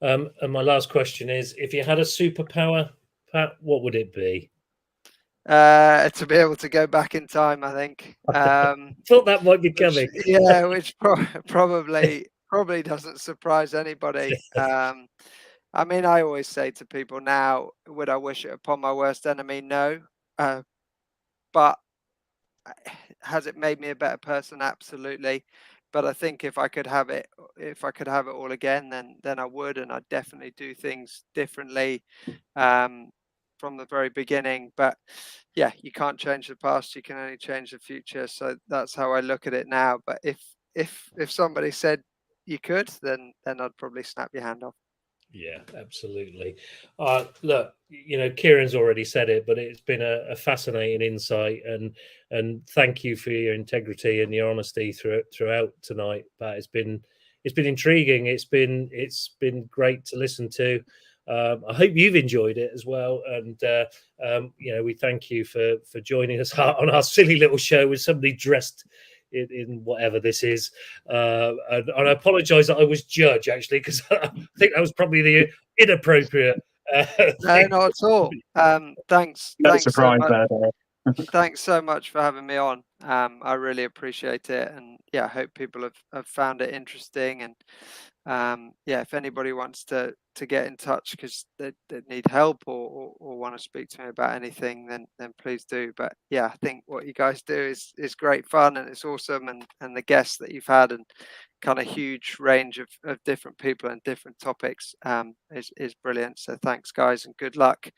A: And my last question is, if you had a superpower, Pat, what would it be?
C: To be able to go back in time, I think.
A: Thought that might be coming.
C: Which probably doesn't surprise anybody. I mean, I always say to people now, would I wish it upon my worst enemy? No. But has it made me a better person? Absolutely. But I think if I could have it all again, then I would, and I'd definitely do things differently from the very beginning. But yeah, you can't change the past; you can only change the future. So that's how I look at it now. But if somebody said you could, then I'd probably snap your hand off.
A: Yeah, absolutely. Look, Kieran's already said it, but it's been a fascinating insight, and thank you for your integrity and your honesty throughout tonight. Pat, it's been intriguing. It's been great to listen to. I hope you've enjoyed it as well, and we thank you for joining us on our silly little show with somebody dressed in whatever this is, and I apologise that I was judge, actually, because I think that was probably the inappropriate
C: no, not at all. Thanks so much. Thanks so much for having me on. I really appreciate it, and yeah, I hope people have found it interesting. And yeah, if anybody wants to get in touch because they need help or want to speak to me about anything, then please do. But yeah, I think what you guys do is great fun, and it's awesome, and the guests that you've had and kind of huge range of different people and different topics is brilliant. So thanks, guys, and good luck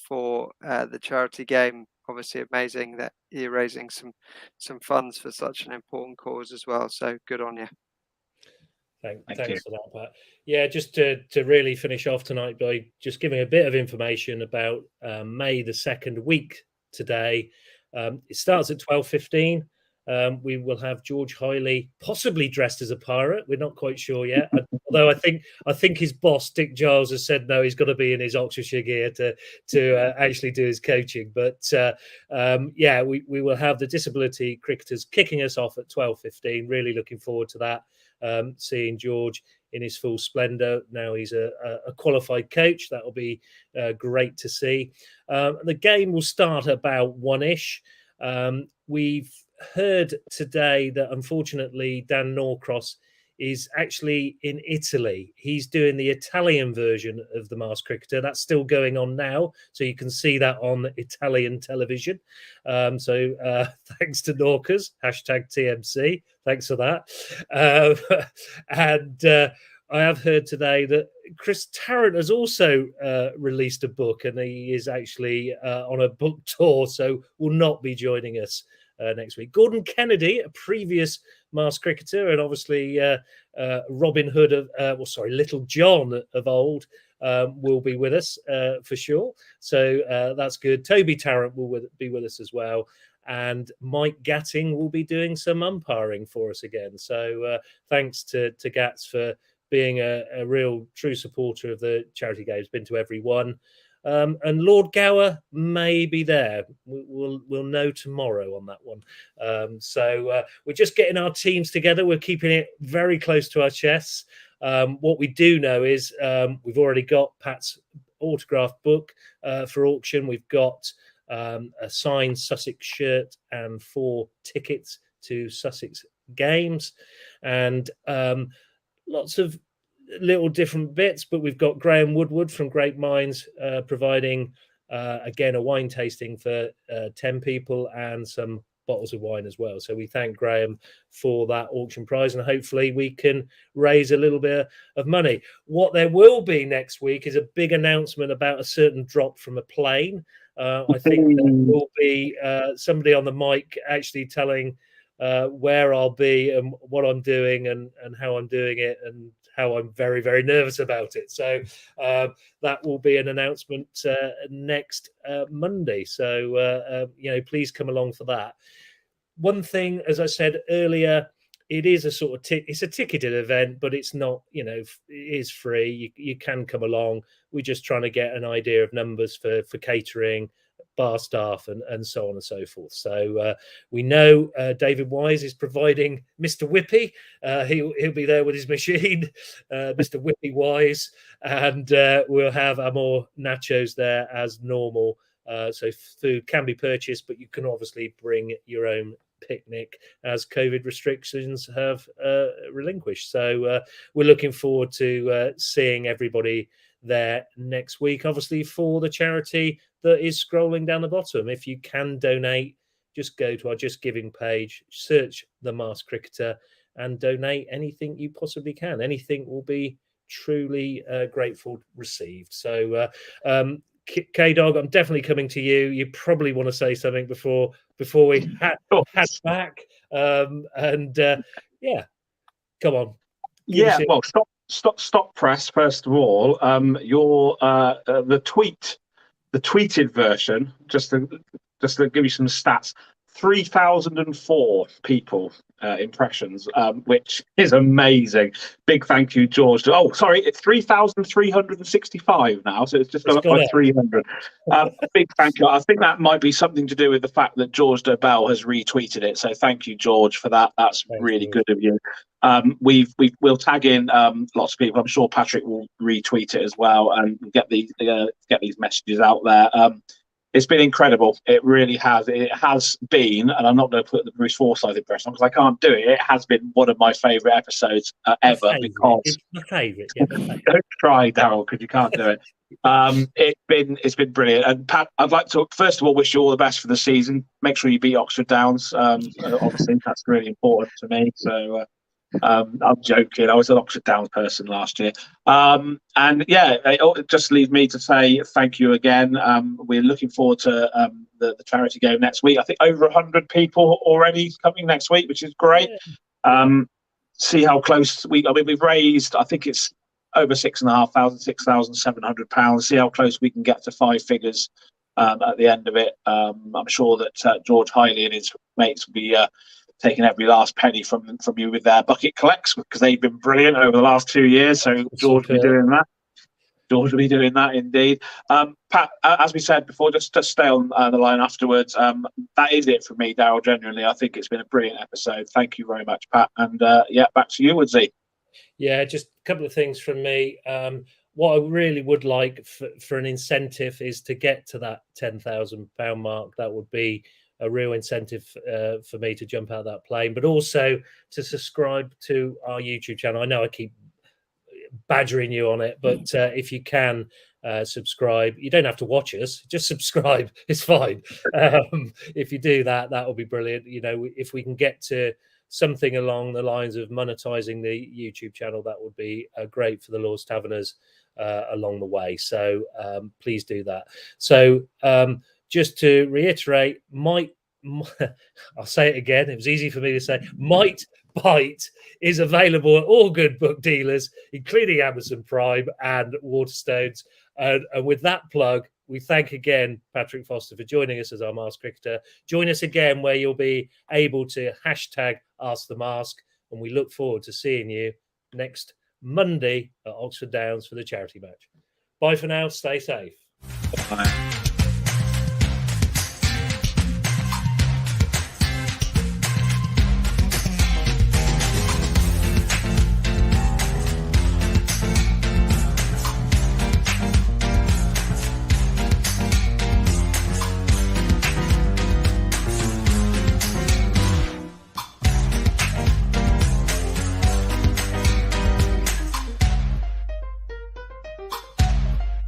C: for the charity game. Obviously amazing that you're raising some funds for such an important cause as well. So good on you.
A: Thanks for that, Pat. Yeah, just to really finish off tonight by just giving a bit of information about May the 2nd week today. It starts at 12:15. We will have George Hiley possibly dressed as a pirate. We're not quite sure yet. Although I think his boss Dick Giles has said no, he's got to be in his Oxfordshire gear to actually do his coaching. But yeah, we will have the disability cricketers kicking us off at 12:15. Really looking forward to that. Seeing George in his full splendour. Now he's a qualified coach. That'll be great to see. The game will start about 1-ish. We've heard today that unfortunately Dan Norcross is actually in Italy. He's doing the Italian version of the Masked Cricketer. That's still going on now, so you can see that on Italian television. So thanks to Norcas, #TMC. Thanks for that. And I have heard today that Chris Tarrant has also released a book, and he is actually on a book tour, so will not be joining us next week. Gordon Kennedy, a previous Masked Cricketer, and obviously Robin Hood Little John of old, will be with us for sure. So that's good. Toby Tarrant will be with us as well. And Mike Gatting will be doing some umpiring for us again. So thanks to Gats for being a real true supporter of the charity games. Been to every one. And Lord Gower may be there. We'll know tomorrow on that one. So we're just getting our teams together. We're keeping it very close to our chests. What we do know is we've already got Pat's autograph book for auction. We've got a signed Sussex shirt and 4 tickets to Sussex games, and lots of little different bits. But we've got Graham Woodward from Great Minds providing again a wine tasting for 10 people and some bottles of wine as well. So we thank Graham for that auction prize, and hopefully we can raise a little bit of money. What there will be next week is a big announcement about a certain drop from a plane. I think there will be somebody on the mic actually telling where I'll be and what I'm doing and how I'm doing it and how I'm very, very nervous about it. So that will be an announcement next Monday. So, please come along for that. one thing, as I said earlier, it is a sort of it's a ticketed event, but it's not, it is free. You can come along. We're just trying to get an idea of numbers for catering, bar staff, and so on and so forth. So we know David Wise is providing Mr. Whippy. He'll be there with his machine, Mr. Whippy Wise, and we'll have our more nachos there as normal. So food can be purchased, but you can obviously bring your own picnic as COVID restrictions have relinquished. So we're looking forward to seeing everybody there next week, obviously for the charity that is scrolling down the bottom. If you can donate, just go to our Just Giving page, search the Masked Cricketer, and donate anything you possibly can. Anything will be truly grateful received. So Kdog, I'm definitely coming to you. You probably want to say something before we head back. Yeah, come on.
B: Yeah, well, stop press first of all. Your the tweeted version, just to give you some stats, 3,004 people impressions, which is amazing. Big thank you, George. Oh, sorry, it's 3,365 now, so it's just gone up by 300. Big thank you. I think that might be something to do with the fact that George Dobell has retweeted it. So thank you, George, for that. That's really good of you. We'll tag in lots of people. I'm sure Patrick will retweet it as well and get these messages out there. It's been incredible. It really has. It has been, and I'm not going to put the Bruce Forsyth impression on because I can't do it. It has been one of my favourite episodes ever. Because
A: it's my favourite. Yeah,
B: don't try, Daryl, because you can't do it. It's been brilliant. And Pat, I'd like to first of all wish you all the best for the season. Make sure you beat Oxford Downs. Obviously, that's really important to me. So. I'm joking. I was an Oxford Downs person last year. And yeah, it just leaves me to say thank you again. We're looking forward to the charity game next week. I think over 100 people already coming next week, which is great. See how close we've raised, I think it's over £6,700. See how close we can get to 5 figures at the end of it. I'm sure that George Hiley and his mates will be taking every last penny from you with their bucket collects, because they've been brilliant over the last 2 years. So George will be doing that. George will be doing that indeed. Pat, as we said before, just to stay on the line afterwards, that is it for me, Daryl. Genuinely, I think it's been a brilliant episode. Thank you very much, Pat. And back to you, Woodsy.
A: Yeah, just a couple of things from me. What I really would like for an incentive is to get to that £10,000 mark. That would be a real incentive for me to jump out of that plane, but also to subscribe to our YouTube channel. I know I keep badgering you on it, but if you can subscribe, you don't have to watch us, just subscribe. It's fine. If you do that, that will be brilliant. If we can get to something along the lines of monetizing the YouTube channel, that would be great for the Lord's Taverners along the way. So please do that. So just to reiterate, I'll say it again. It was easy for me to say. Might Bite is available at all good book dealers, including Amazon Prime and Waterstones. And with that plug, we thank again Patrick Foster for joining us as our Masked Cricketer. Join us again where you'll be able to hashtag Ask the Mask, and we look forward to seeing you next Monday at Oxford Downs for the charity match. Bye for now. Stay safe.
B: Bye.